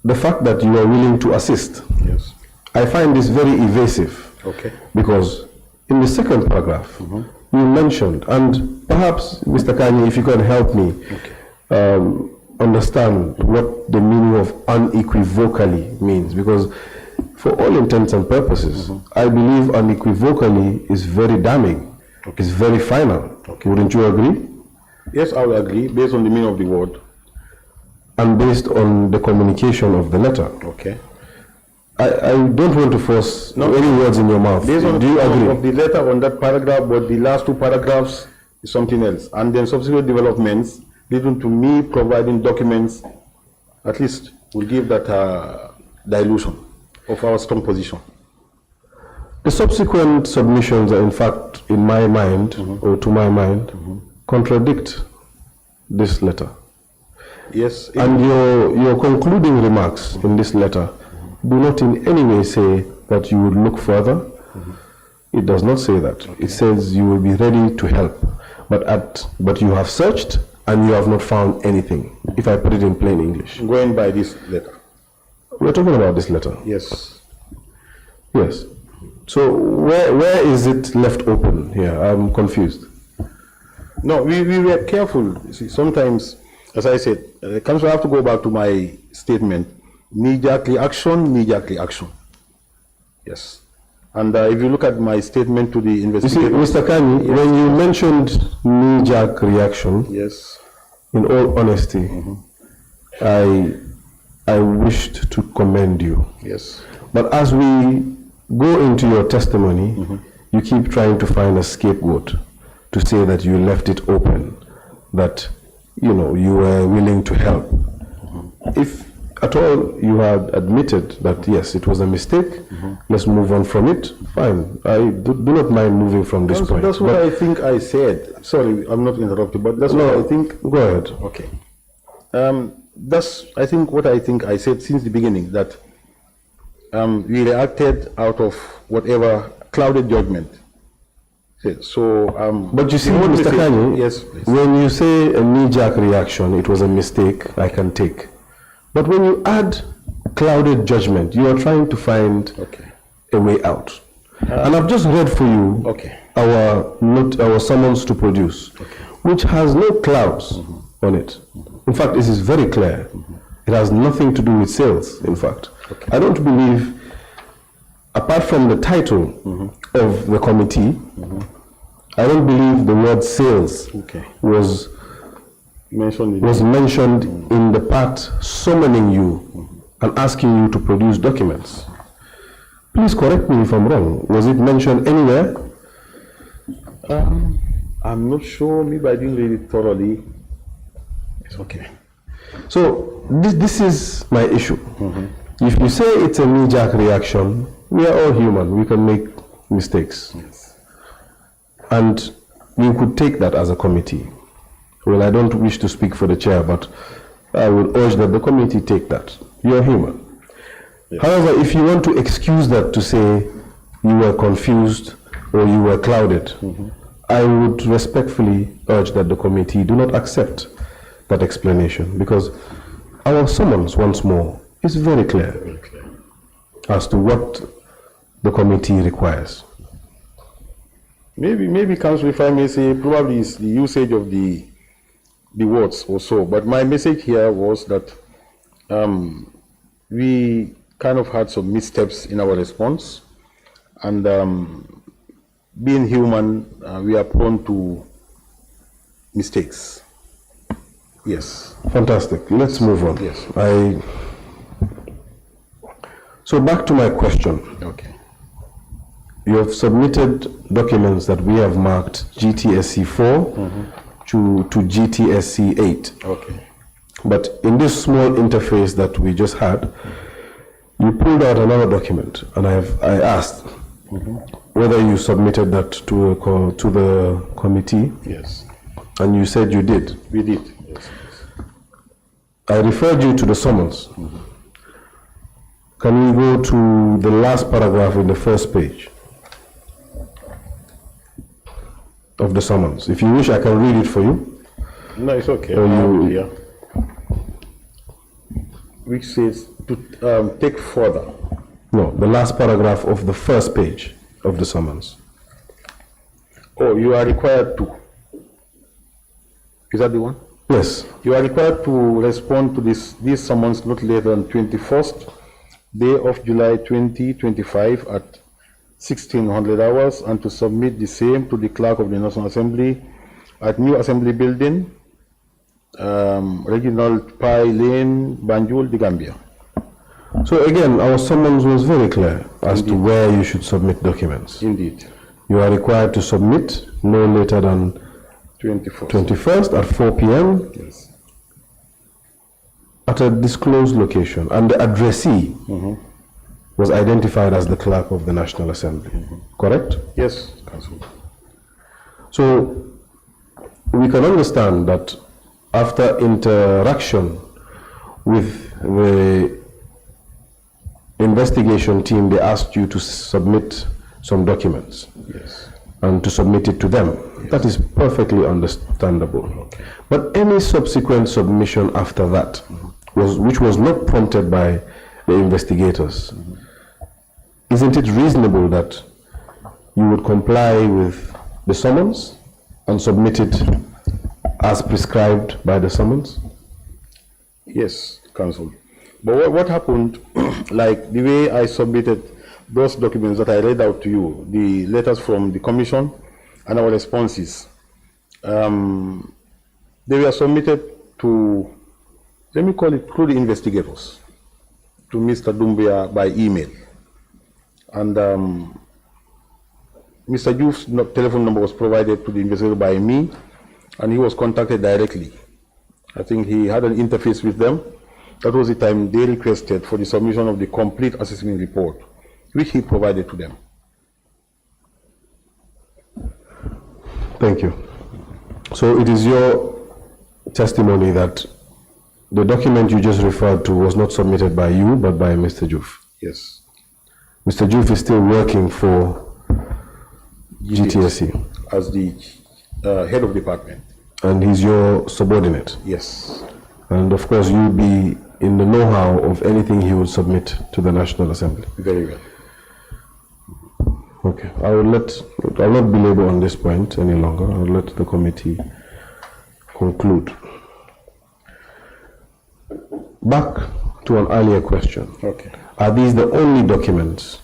[SPEAKER 3] the fact that you are willing to assist.
[SPEAKER 2] Yes.
[SPEAKER 3] I find this very evasive.
[SPEAKER 2] Okay.
[SPEAKER 3] Because in the second paragraph, you mentioned, and perhaps, Mr. Kanyi, if you can help me understand what the meaning of unequivocally means, because for all intents and purposes, I believe unequivocally is very damning. It's very final. Wouldn't you agree?
[SPEAKER 2] Yes, I will agree, based on the meaning of the word.
[SPEAKER 3] And based on the communication of the letter.
[SPEAKER 2] Okay.
[SPEAKER 3] I don't want to force any words in your mouth.
[SPEAKER 2] Based on
[SPEAKER 3] Do you agree?
[SPEAKER 2] of the letter on that paragraph, but the last two paragraphs is something else. And then subsequent developments leading to me providing documents, at least will give that dilution of our strong position.
[SPEAKER 3] The subsequent submissions are in fact, in my mind, or to my mind, contradict this letter.
[SPEAKER 2] Yes.
[SPEAKER 3] And your concluding remarks in this letter do not in any way say that you would look further. It does not say that. It says you will be ready to help. But you have searched and you have not found anything, if I put it in plain English.
[SPEAKER 2] Going by this letter.
[SPEAKER 3] We're talking about this letter.
[SPEAKER 2] Yes.
[SPEAKER 3] Yes. So where is it left open here? I'm confused.
[SPEAKER 2] No, we were careful. See, sometimes, as I said, comes I have to go back to my statement. Knee-jerk reaction. Yes. And if you look at my statement to the investigator.
[SPEAKER 3] You see, Mr. Kanyi, when you mentioned knee-jerk reaction,
[SPEAKER 2] yes,
[SPEAKER 3] in all honesty, I wished to commend you.
[SPEAKER 2] Yes.
[SPEAKER 3] But as we go into your testimony, you keep trying to find a scapegoat to say that you left it open, that you were willing to help. If at all you had admitted that yes, it was a mistake, let's move on from it, fine. I do not mind moving from this point.
[SPEAKER 2] That's what I think I said. Sorry, I'm not interrupting, but that's what I think.
[SPEAKER 3] Go ahead.
[SPEAKER 2] Okay. That's what I said since the beginning, that we reacted out of whatever clouded judgment. So,
[SPEAKER 3] but you see, Mr. Kanyi,
[SPEAKER 2] yes, please.
[SPEAKER 3] When you say a knee-jerk reaction, it was a mistake, I can take. But when you add clouded judgment, you are trying to find a way out. And I've just read for you our summons to produce, which has no clouds on it. In fact, this is very clear. It has nothing to do with sales, in fact. I don't believe, apart from the title of the committee, I don't believe the word sales was mentioned in the part summoning you and asking you to produce documents. Please correct me if I'm wrong. Was it mentioned anywhere?
[SPEAKER 2] I'm not sure. Maybe I didn't read it thoroughly. It's okay.
[SPEAKER 3] So this is my issue. If you say it's a knee-jerk reaction, we are all human. We can make mistakes.
[SPEAKER 2] Yes.
[SPEAKER 3] And we could take that as a committee. Well, I don't wish to speak for the chair, but I would urge that the committee take that. You're human. Yes. However, if you want to excuse that to say you were confused or you were clouded, I would respectfully urge that the committee do not accept that explanation, because our summons, once more, is very clear as to what the committee requires.
[SPEAKER 2] Maybe, Council, if I may say, probably is the usage of the words or so. But my message here was that we kind of had some missteps in our response, And being human, we are prone to mistakes. Yes.
[SPEAKER 3] Fantastic. Let's move on.
[SPEAKER 2] Yes.
[SPEAKER 3] So back to my question.
[SPEAKER 2] Okay.
[SPEAKER 3] You have submitted documents that we have marked GTSC 4 to GTSC 8.
[SPEAKER 2] Okay.
[SPEAKER 3] But in this small interface that we just had, you pulled out another document, and I asked whether you submitted that to the committee.
[SPEAKER 2] Yes.
[SPEAKER 3] And you said you did.
[SPEAKER 2] We did. Yes.
[SPEAKER 3] I referred you to the summons. Can we go to the last paragraph in the first page of the summons? If you wish, I can read it for you.
[SPEAKER 2] No, it's okay. Yeah. Which says to take further.
[SPEAKER 3] No, the last paragraph of the first page of the summons.
[SPEAKER 2] Oh, you are required to. Is that the one?
[SPEAKER 3] Yes.
[SPEAKER 2] You are required to respond to these summons not later than 21st day of July 2025 at 1600 hours, and to submit the same to the Clerk of the National Assembly at New Assembly Building, Regional Pi Lane, Banjul, the Gambia.
[SPEAKER 3] So again, our summons was very clear as to where you should submit documents.
[SPEAKER 2] Indeed.
[SPEAKER 3] You are required to submit no later than 21st at 4 p.m.
[SPEAKER 2] Yes.
[SPEAKER 3] at a disclosed location, and the addressee was identified as the Clerk of the National Assembly. Correct?
[SPEAKER 2] Yes, Council.
[SPEAKER 3] So we can understand that after interaction with the investigation team, they asked you to submit some documents.
[SPEAKER 2] Yes.
[SPEAKER 3] And to submit it to them. Yes. That is perfectly understandable. Okay. But any subsequent submission after that, which was not prompted by the investigators, isn't it reasonable that you would comply with the summons and submit it as prescribed by the summons?
[SPEAKER 2] Yes, Council. But what happened, like the way I submitted those documents that I read out to you, the letters from the Commission and our responses, they were submitted to, let me call it, through the investigators, to Mr. Doumbia by email. And Mr. Diouf's telephone number was provided to the investigator by me, and he was contacted directly. I think he had an interface with them. That was the time they requested for the submission of the complete assessment report, which he provided to them.
[SPEAKER 3] Thank you. So it is your testimony that the document you just referred to was not submitted by you, but by Mr. Diouf?
[SPEAKER 2] Yes.
[SPEAKER 3] Mr. Diouf is still working for GTSC?
[SPEAKER 2] As the head of department.
[SPEAKER 3] And he's your subordinate?
[SPEAKER 2] Yes.
[SPEAKER 3] And of course you'll be in the know-how of anything he will submit to the National Assembly?
[SPEAKER 2] Very well.
[SPEAKER 3] Okay, I'll not belabor on this point any longer. I'll let the committee conclude. Back to an earlier question.
[SPEAKER 2] Okay.
[SPEAKER 3] Are these the only documents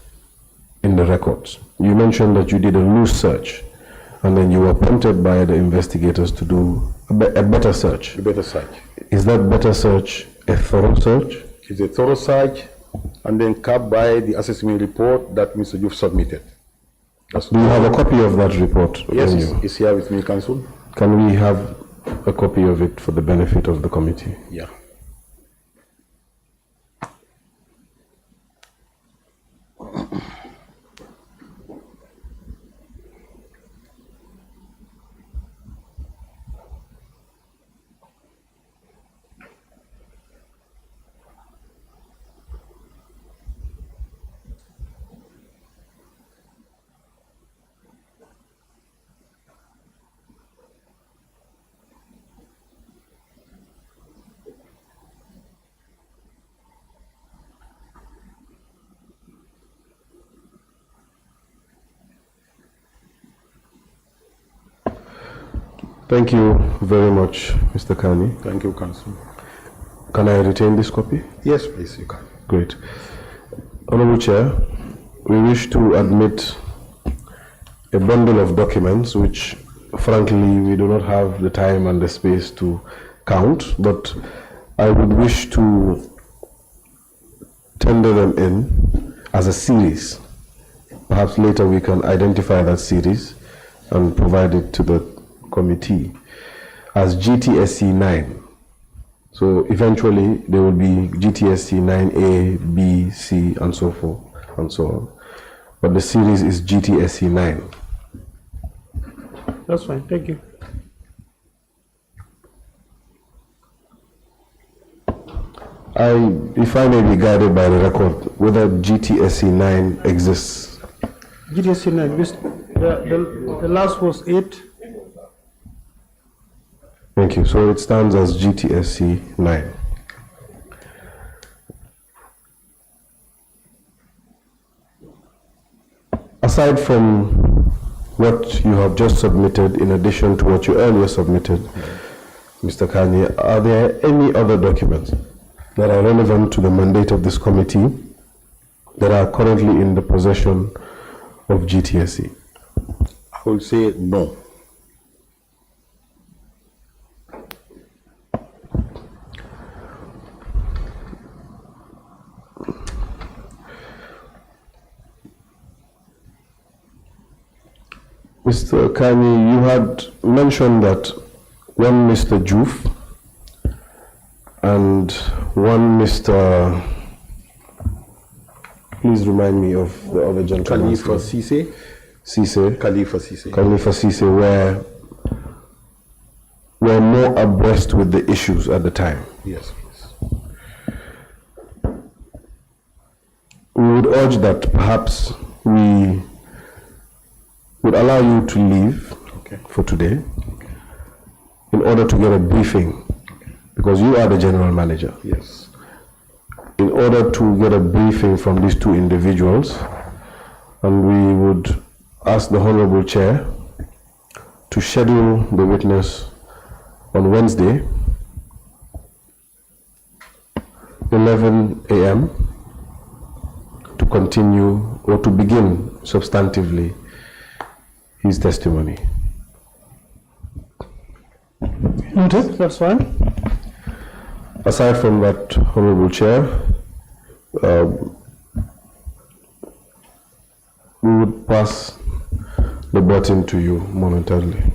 [SPEAKER 3] in the records? You mentioned that you did a loose search, and then you were prompted by the investigators to do a better search.
[SPEAKER 2] A better search.
[SPEAKER 3] Is that better search a thorough search?
[SPEAKER 2] It's a thorough search, and then capped by the assessment report that Mr. Diouf submitted.
[SPEAKER 3] Do you have a copy of that report?
[SPEAKER 2] Yes, it's here with me, Council.
[SPEAKER 3] Can we have a copy of it for the benefit of the committee?
[SPEAKER 2] Yeah.
[SPEAKER 3] Thank you very much, Mr. Kanyi.
[SPEAKER 2] Thank you, Council.
[SPEAKER 3] Can I retain this copy?
[SPEAKER 2] Yes, please, you can.
[SPEAKER 3] Great. Honorable Chair, we wish to admit a bundle of documents which, frankly, we do not have the time and the space to count, but I would wish to tender them in as a series. Perhaps later we can identify that series and provide it to the committee as GTSC 9. So eventually there will be GTSC 9A, B, C, and so forth, and so on. But the series is GTSC 9.
[SPEAKER 1] That's fine, thank you.
[SPEAKER 3] If I may be guided by the record, whether GTSC 9 exists.
[SPEAKER 1] GTSC 9, the last was 8.
[SPEAKER 3] Thank you. So it stands as GTSC 9. Aside from what you have just submitted, in addition to what you earlier submitted, Mr. Kanyi, are there any other documents that are relevant to the mandate of this committee that are currently in the possession of GTSC?
[SPEAKER 2] I would say no.
[SPEAKER 3] Mr. Kanyi, you had mentioned that one Mr. Juf and one Mr. Please remind me of the other gentleman.
[SPEAKER 2] Khalifa Cisse.
[SPEAKER 3] Cisse.
[SPEAKER 2] Khalifa Cisse.
[SPEAKER 3] Khalifa Cisse were more abreast with the issues at the time.
[SPEAKER 2] Yes.
[SPEAKER 3] We would urge that perhaps we would allow you to leave for today in order to get a briefing, because you are the general manager.
[SPEAKER 2] Yes.
[SPEAKER 3] In order to get a briefing from these two individuals, and we would ask the Honorable Chair to schedule the witness on Wednesday, 11 a.m. to continue or to begin substantively his testimony.
[SPEAKER 1] Noted, that's fine.
[SPEAKER 3] Aside from that, Honorable Chair, we would pass the baton to you momentarily.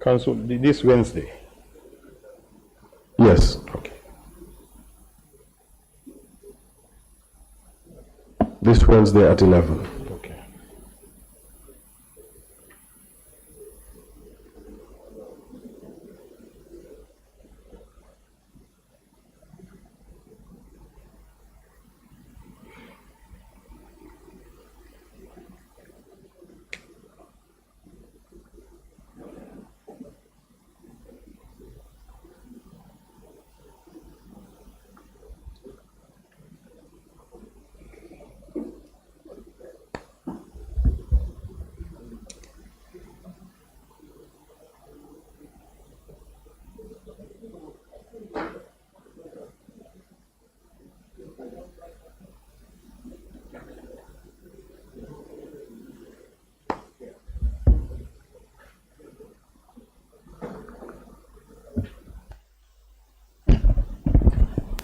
[SPEAKER 2] Council, this Wednesday?
[SPEAKER 3] Yes.
[SPEAKER 2] Okay.
[SPEAKER 3] This Wednesday at 11.
[SPEAKER 2] Okay.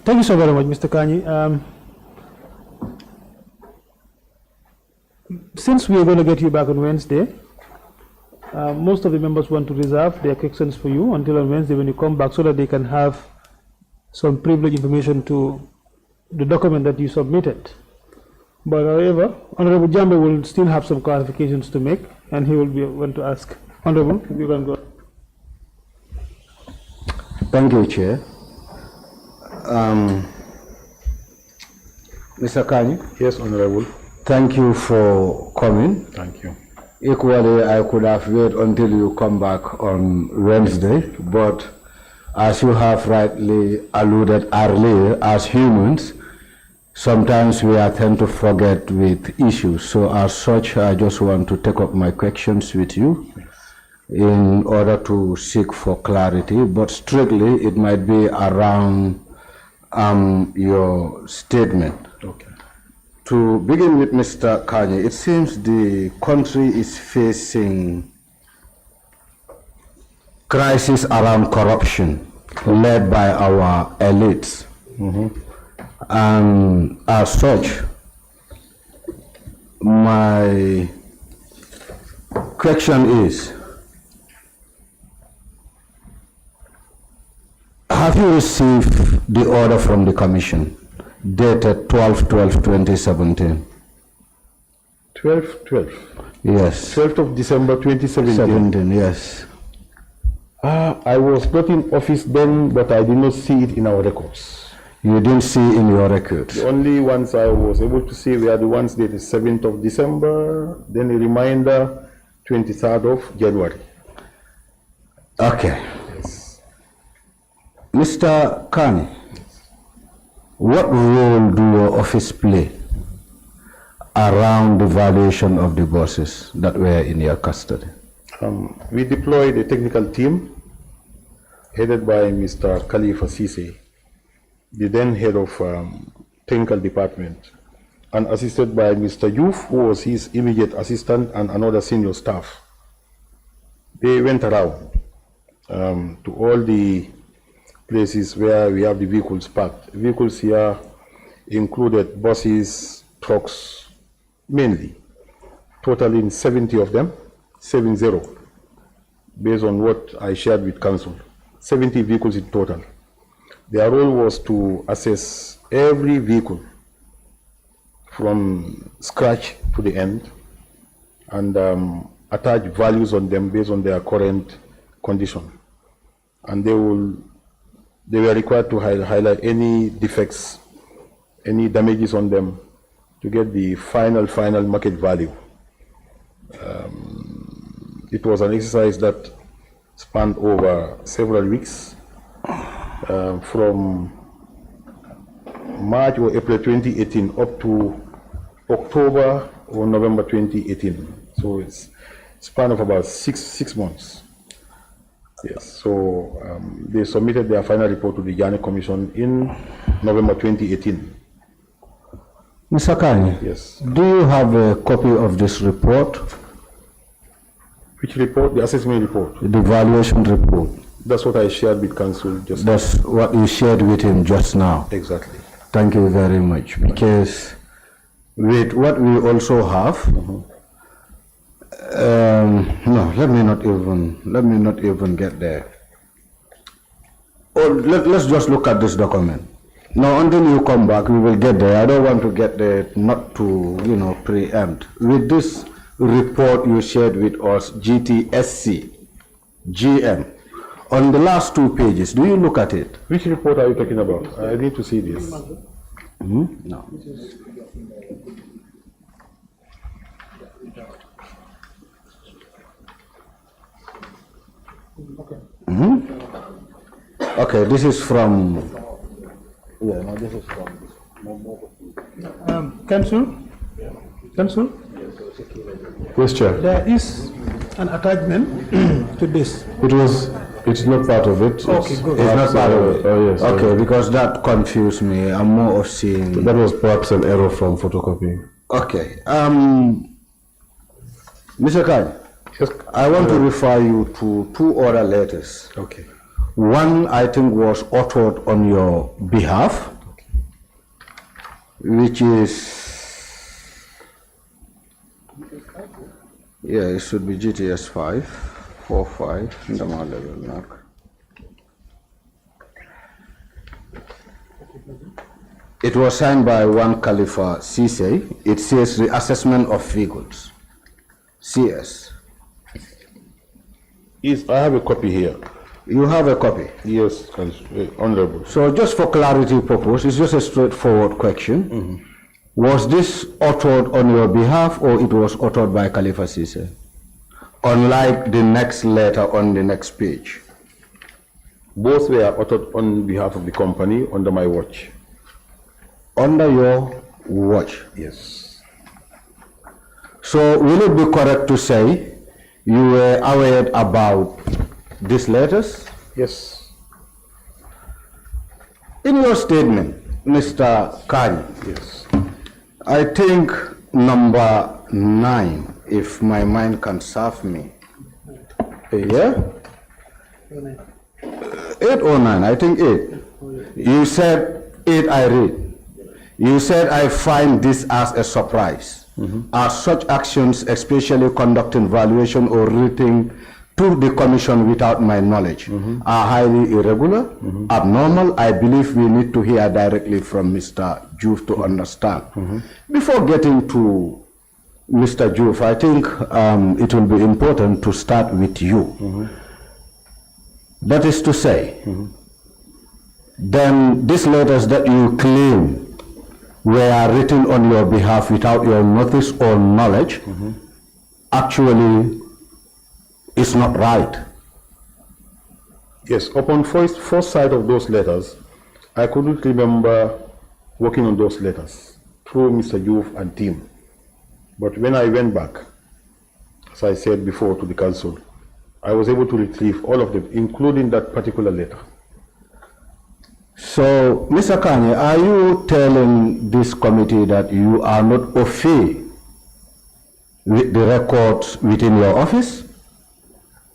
[SPEAKER 1] Thank you so very much, Mr. Kanyi. Since we are going to get you back on Wednesday, most of the members want to reserve their questions for you until on Wednesday when you come back, so that they can have some privileged information to the document that you submitted. But however, Honorable Jammeh will still have some clarifications to make, and he will be one to ask. Honorable, you can go.
[SPEAKER 4] Thank you, Chair. Mr. Kanyi?
[SPEAKER 2] Yes, Honorable.
[SPEAKER 4] Thank you for coming.
[SPEAKER 2] Thank you.
[SPEAKER 4] Equally, I could have waited until you come back on Wednesday, but as you have rightly alluded earlier, as humans, sometimes we tend to forget with issues. So as such, I just want to take up my questions with you in order to seek for clarity, but strictly it might be around your statement.
[SPEAKER 2] Okay.
[SPEAKER 4] To begin with, Mr. Kanyi, it seems the country is facing crisis around corruption led by our elites. And as such, my question is, have you received the order from the Commission dated 12/12/2017?
[SPEAKER 2] 12/12.
[SPEAKER 4] Yes.
[SPEAKER 2] 12th of December 2017.
[SPEAKER 4] 17, yes.
[SPEAKER 2] I was not in office then, but I did not see it in our records.
[SPEAKER 4] You didn't see in your records?
[SPEAKER 2] The only ones I was able to see were the ones dated 7th of December, then a reminder 23rd of January.
[SPEAKER 4] Okay.
[SPEAKER 2] Yes.
[SPEAKER 4] Mr. Kanyi, what role do your office play around the valuation of the bosses that were in your custody?
[SPEAKER 2] We deployed a technical team headed by Mr. Khalifa Sise, the then head of technical department, and assisted by Mr. Youth, who was his immediate assistant, and another senior staff. They went around to all the places where we have the vehicles parked. Vehicles here included buses, trucks, mainly, totaling 70 of them, 70, based on what I shared with council. 70 vehicles in total. Their role was to assess every vehicle from scratch to the end and attach values on them based on their current condition. And they were required to highlight any defects, any damages on them to get the final market value. It was an exercise that spanned over several weeks, from March or April 2018 up to October or November 2018. So it's a span of about six months. Yes, so they submitted their final report to the Jammeh Commission in November 2018.
[SPEAKER 4] Mr. Kanyi,
[SPEAKER 2] Yes.
[SPEAKER 4] do you have a copy of this report?
[SPEAKER 2] Which report? The assessment report.
[SPEAKER 4] The valuation report.
[SPEAKER 2] That's what I shared with council just
[SPEAKER 4] That's what you shared with him just now.
[SPEAKER 2] exactly.
[SPEAKER 4] Thank you very much. Because with what we also have, no, let me not even get there. Oh, let's just look at this document. Now, until you come back, we will get there. I don't want to get there, not to, preempt. With this report you shared with us, GTSC, GM, on the last 2 pages, do you look at it?
[SPEAKER 2] Which report are you talking about? I need to see this.
[SPEAKER 4] No. Okay, this is from. Yeah, no, this is from.
[SPEAKER 1] Council,
[SPEAKER 3] Yes, Chair.
[SPEAKER 1] there is an attachment to this.
[SPEAKER 3] It's not part of it.
[SPEAKER 1] Okay, good.
[SPEAKER 4] It's not part of it.
[SPEAKER 3] Oh, yes.
[SPEAKER 4] Okay, because that confused me. I'm more of seeing.
[SPEAKER 3] That was perhaps an error from photocopying.
[SPEAKER 4] Okay. Mr. Kanyi,
[SPEAKER 2] Yes.
[SPEAKER 4] I want to refer you to 2 other letters.
[SPEAKER 2] Okay.
[SPEAKER 4] One, I think, was authored on your behalf, which is, it should be GTS 545 Ndama level mark. It was signed by one Khalifa Sise. It says the assessment of vehicles, CS.
[SPEAKER 2] Yes, I have a copy here.
[SPEAKER 4] You have a copy?
[SPEAKER 2] Yes, Honorable.
[SPEAKER 4] So just for clarity purpose, it's just a straightforward question. Was this authored on your behalf or it was authored by Khalifa Sise? Unlike the next letter on the next page.
[SPEAKER 2] Both were authored on behalf of the company under my watch.
[SPEAKER 4] Under your watch?
[SPEAKER 2] Yes.
[SPEAKER 4] So will it be correct to say you were aware about these letters?
[SPEAKER 2] Yes.
[SPEAKER 4] In your statement, Mr. Kanyi,
[SPEAKER 2] Yes.
[SPEAKER 4] I think number 9, if my mind can serve me. Yeah? 8 or 9, I think 8. You said 8, I read. You said, I find this as a surprise. As such actions, especially conducting valuation or reading to the commission without my knowledge, are highly irregular, abnormal. I believe we need to hear directly from Mr. Juve to understand. Before getting to Mr. Juve, I think it will be important to start with you. That is to say, then these letters that you claim were written on your behalf without your notice or knowledge actually is not right.
[SPEAKER 2] Yes, upon first sight of those letters, I couldn't remember working on those letters through Mr. Juve and team. But when I went back, as I said before to the council, I was able to retrieve all of them, including that particular letter.
[SPEAKER 4] So, Mr. Kanyi, are you telling this committee that you are not au fait with the records within your office?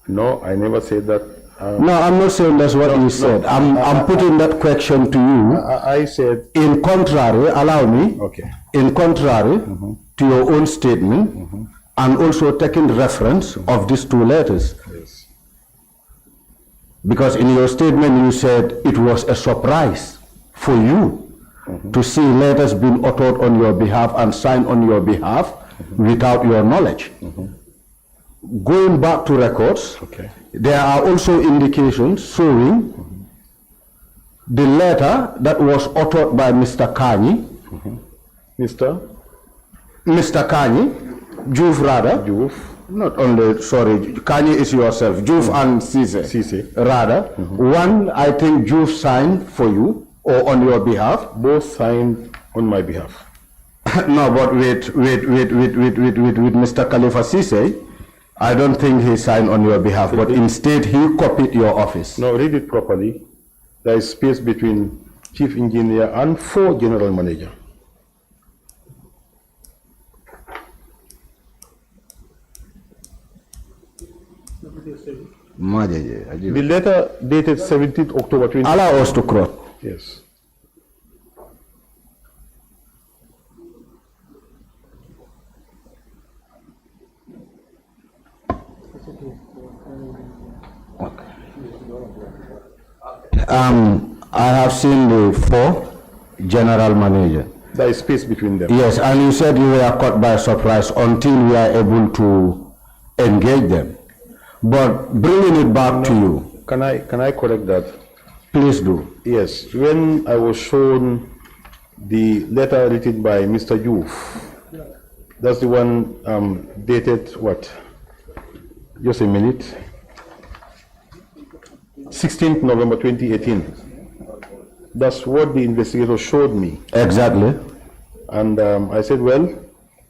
[SPEAKER 2] No, I never said that.
[SPEAKER 4] No, I'm not saying that's what you said. I'm putting that question to you.
[SPEAKER 2] I said...
[SPEAKER 4] In contrary, allow me.
[SPEAKER 2] Okay.
[SPEAKER 4] In contrary to your own statement, and also taking reference of these 2 letters.
[SPEAKER 2] Yes.
[SPEAKER 4] Because in your statement you said it was a surprise for you to see letters being authored on your behalf and signed on your behalf without your knowledge. Going back to records, there are also indications showing the letter that was authored by Mr. Kanyi. Mr. Kanyi, Juve rather.
[SPEAKER 2] Juve.
[SPEAKER 4] Not only, sorry, Kanyi is yourself, Juve and Cisse. Rather, one I think Juve signed for you or on your behalf.
[SPEAKER 2] Both signed on my behalf.
[SPEAKER 4] No, but with Mr. Khalifa Cisse, I don't think he signed on your behalf, but instead he copied your office.
[SPEAKER 2] No, read it properly. There is space between chief engineer and 4 general manager. The letter dated 17th October 20.
[SPEAKER 4] Allow us to quote.
[SPEAKER 2] Yes.
[SPEAKER 4] I have seen the 4 general manager.
[SPEAKER 2] There is space between them.
[SPEAKER 4] Yes, and you said you were caught by surprise until we are able to engage them. But bringing it back to you.
[SPEAKER 2] Can I correct that?
[SPEAKER 4] Please do.
[SPEAKER 2] Yes, when I was shown the letter written by Mr. Juve, that's the one dated what? Just a minute. 16th November 2018. That's what the investigator showed me.
[SPEAKER 4] Exactly.
[SPEAKER 2] And I said, well,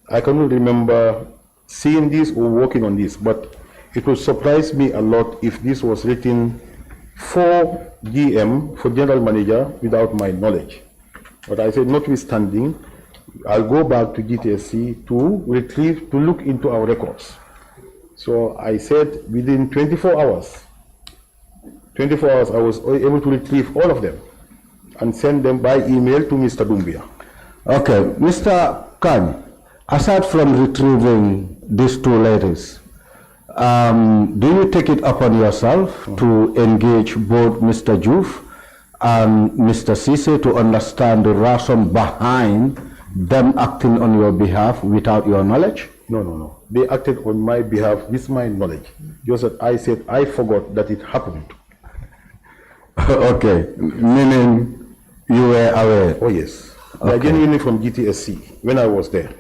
[SPEAKER 2] I cannot remember seeing this or working on this, but it would surprise me a lot if this was written for GM, for general manager, without my knowledge. But I said, notwithstanding, I'll go back to GTSC to retrieve, to look into our records. So I said within 24 hours, I was able to retrieve all of them and send them by email to Mr. Dumbia.
[SPEAKER 4] Okay, Mr. Kanyi, aside from retrieving these 2 letters, do you take it upon yourself to engage both Mr. Juve and Mr. Cisse to understand the reason behind them acting on your behalf without your knowledge?
[SPEAKER 2] No. They acted on my behalf with my knowledge. Just that I said I forgot that it happened.
[SPEAKER 4] Okay, meaning you were aware?
[SPEAKER 2] Oh yes. They are genuinely from GTSC when I was there.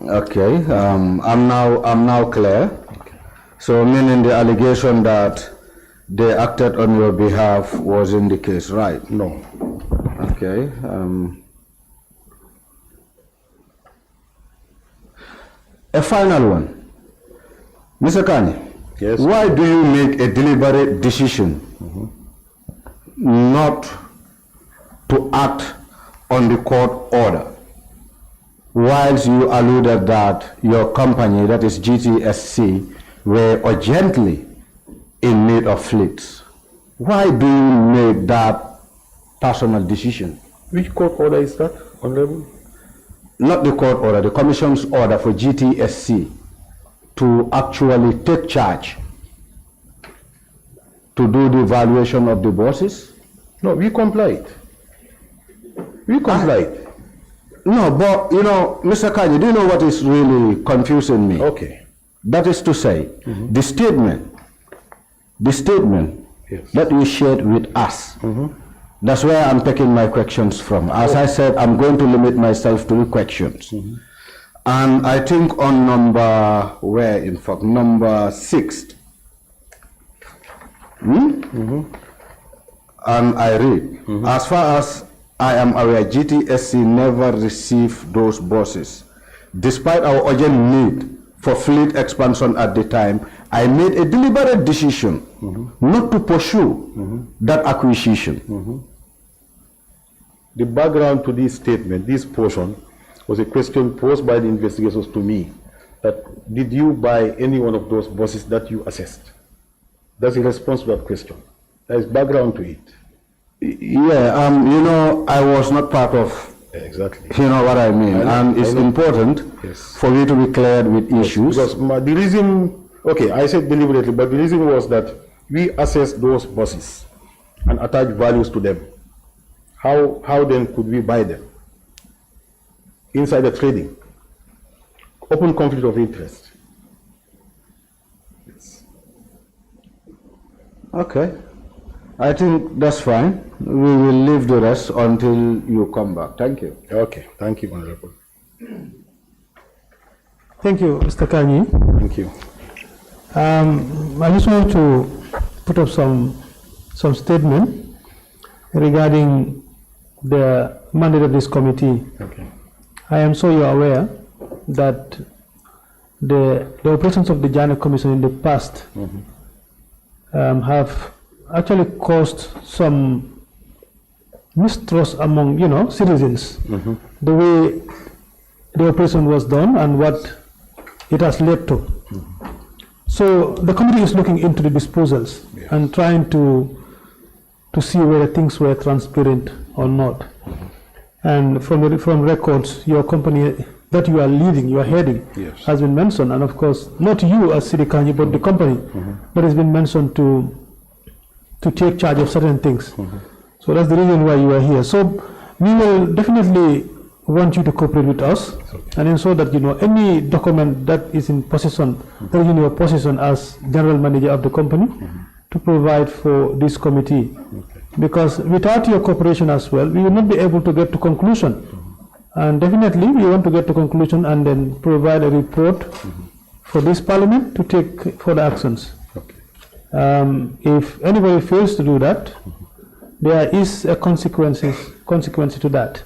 [SPEAKER 4] Okay, I'm now clear. Okay. So meaning the allegation that they acted on your behalf wasn't the case, right?
[SPEAKER 2] No.
[SPEAKER 4] Okay. A final one. Mr. Kanyi,
[SPEAKER 2] Yes.
[SPEAKER 4] why do you make a deliberate decision not to act on the court order, whilst you alluded that your company, that is GTSC, were urgently in need of fleets? Why do you make that personal decision?
[SPEAKER 2] Which court order is that, Honorable?
[SPEAKER 4] Not the court order, the commission's order for GTSC to actually take charge to do the evaluation of the bosses?
[SPEAKER 2] No, we complied. We complied.
[SPEAKER 4] No, but you know, Mr. Kanyi, do you know what is really confusing me?
[SPEAKER 2] Okay.
[SPEAKER 4] That is to say, the statement
[SPEAKER 2] Yes.
[SPEAKER 4] that you shared with us, that's where I'm taking my questions from. As I said, I'm going to limit myself to the questions. And I think on number 6, and I read, as far as I am aware, GTSC never received those buses. Despite our urgent need for fleet expansion at the time, I made a deliberate decision not to pursue that acquisition.
[SPEAKER 2] The background to this statement, this portion, was a question posed by the investigators to me, that did you buy any one of those buses that you assessed? That's the response to that question. There is background to it.
[SPEAKER 4] Yeah, you know, I was not part of,
[SPEAKER 2] Exactly.
[SPEAKER 4] you know what I mean, and it's important for you to be cleared with issues.
[SPEAKER 2] Because the reason, okay, I said deliberately, but the reason was that we assessed those buses and attached values to them. How then could we buy them? Insider trading. Open conflict of interest. Yes.
[SPEAKER 4] Okay, I think that's fine. We will leave the rest until you come back. Thank you.
[SPEAKER 2] Okay, thank you, Honorable.
[SPEAKER 1] Thank you, Mr. Kanyi.
[SPEAKER 2] Thank you.
[SPEAKER 1] I just want to put up some statement regarding the mandate of this committee.
[SPEAKER 2] Okay.
[SPEAKER 1] I am sure you are aware that the operations of the Jammeh Commission in the past have actually caused some mistrust among, citizens. The way the operation was done and what it has led to. So the committee is looking into the disposals and trying to see whether things were transparent or not. And from records, your company that you are leading, you are heading, has been mentioned, and of course, not you as Seedy Kanyi, but the company that has been mentioned to take charge of certain things. So that's the reason why you are here. So we will definitely want you to cooperate with us and ensure that any document that is in possession, that is in your possession as general manager of the company, to provide for this committee. Because without your cooperation as well, we will not be able to get to conclusion. And definitely we want to get to conclusion and then provide a report for this parliament to take further actions. If anybody fails to do that, there is a consequence to that.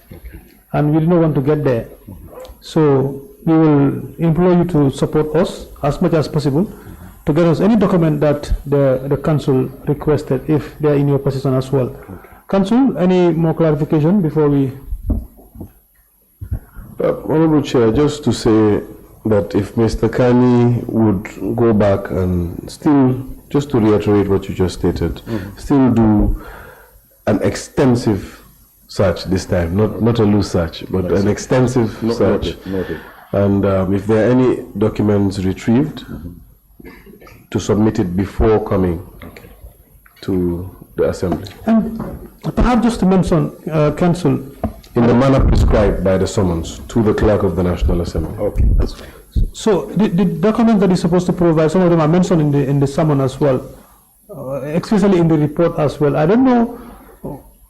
[SPEAKER 1] And we do not want to get there. So we will implore you to support us as much as possible to get us any document that the council requested, if they are in your possession as well. Council, any more clarification before we?
[SPEAKER 3] Honorable Chair, just to say that if Mr. Kanyi would go back and still, just to reiterate what you just stated, still do an extensive search this time, not a loose search, but an extensive search.
[SPEAKER 2] Noted.
[SPEAKER 3] And if there are any documents retrieved, to submit it before coming to the Assembly.
[SPEAKER 1] And perhaps just to mention, Council,
[SPEAKER 3] in the manner prescribed by the summons to the Clerk of the National Assembly.
[SPEAKER 2] Okay, that's fine.
[SPEAKER 1] so the documents that is supposed to provide, some of them are mentioned in the summon as well, especially in the report as well. I don't know.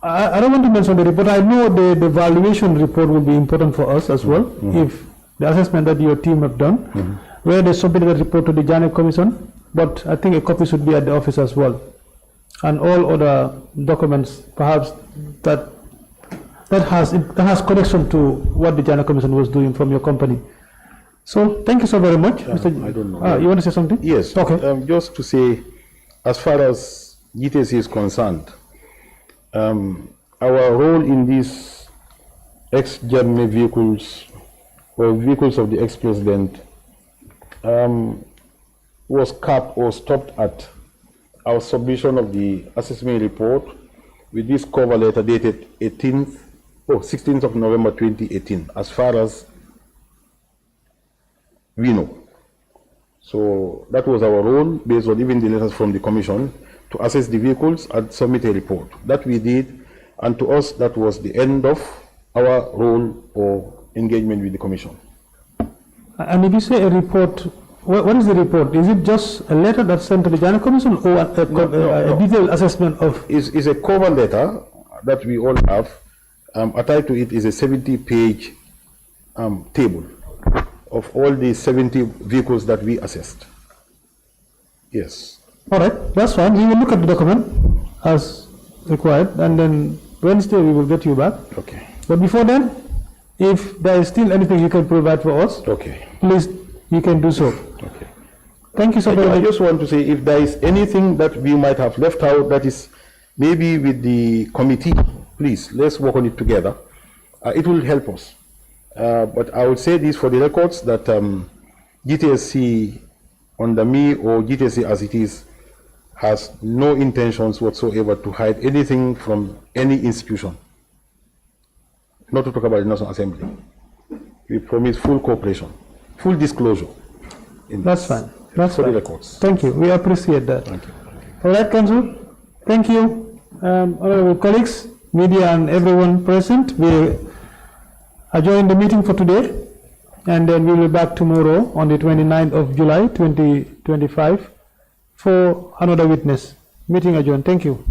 [SPEAKER 1] I don't want to mention the report. I know the evaluation report will be important for us as well. If the assessment that your team have done, where they submitted the report to the Jammeh Commission, but I think a copy should be at the office as well. and all other documents, perhaps that has connection to what the Jammeh Commission was doing from your company. So thank you so very much, Mr.
[SPEAKER 2] I don't know.
[SPEAKER 1] You want to say something?
[SPEAKER 2] Yes.
[SPEAKER 1] Okay.
[SPEAKER 2] Just to say, as far as GTC is concerned, our role in these ex-Jammeh vehicles or vehicles of the ex-president was capped or stopped at our submission of the assessment report with this cover letter dated 16th of November 2018, as far as we know. So that was our role, based on even the letters from the Commission, to assess the vehicles and submit a report. That we did, and to us that was the end of our role or engagement with the Commission.
[SPEAKER 1] And if you say a report, what is the report? Is it just a letter that's sent to the Jammeh Commission, or a detailed assessment of?
[SPEAKER 2] It's a cover letter that we all have. Attached to it is a 70-page table of all the 70 vehicles that we assessed. Yes.
[SPEAKER 1] All right, that's fine. We will look at the document as required, and then Wednesday we will get you back.
[SPEAKER 2] Okay.
[SPEAKER 1] But before then, if there is still anything you can provide for us,
[SPEAKER 2] Okay.
[SPEAKER 1] please, you can do so.
[SPEAKER 2] Okay.
[SPEAKER 1] Thank you so very
[SPEAKER 2] I
[SPEAKER 1] much.
[SPEAKER 2] just want to say, if there is anything that we might have left out that is maybe with the committee, please, let's work on it together. It will help us. But I would say this for the records, that GTSC under me, or GTSC as it is, has no intentions whatsoever to hide anything from any institution. Not to talk about the National Assembly. We promise full cooperation, full disclosure.
[SPEAKER 1] That's fine. That's
[SPEAKER 2] for
[SPEAKER 1] fine.
[SPEAKER 2] the records.
[SPEAKER 1] Thank you. We appreciate that.
[SPEAKER 2] Thank you.
[SPEAKER 1] All right, Council. Thank you, honorable colleagues, media, and everyone present. We adjourn the meeting for today, and then we will be back tomorrow on the 29th of July 2025 for another witness. Meeting adjourned. Thank you.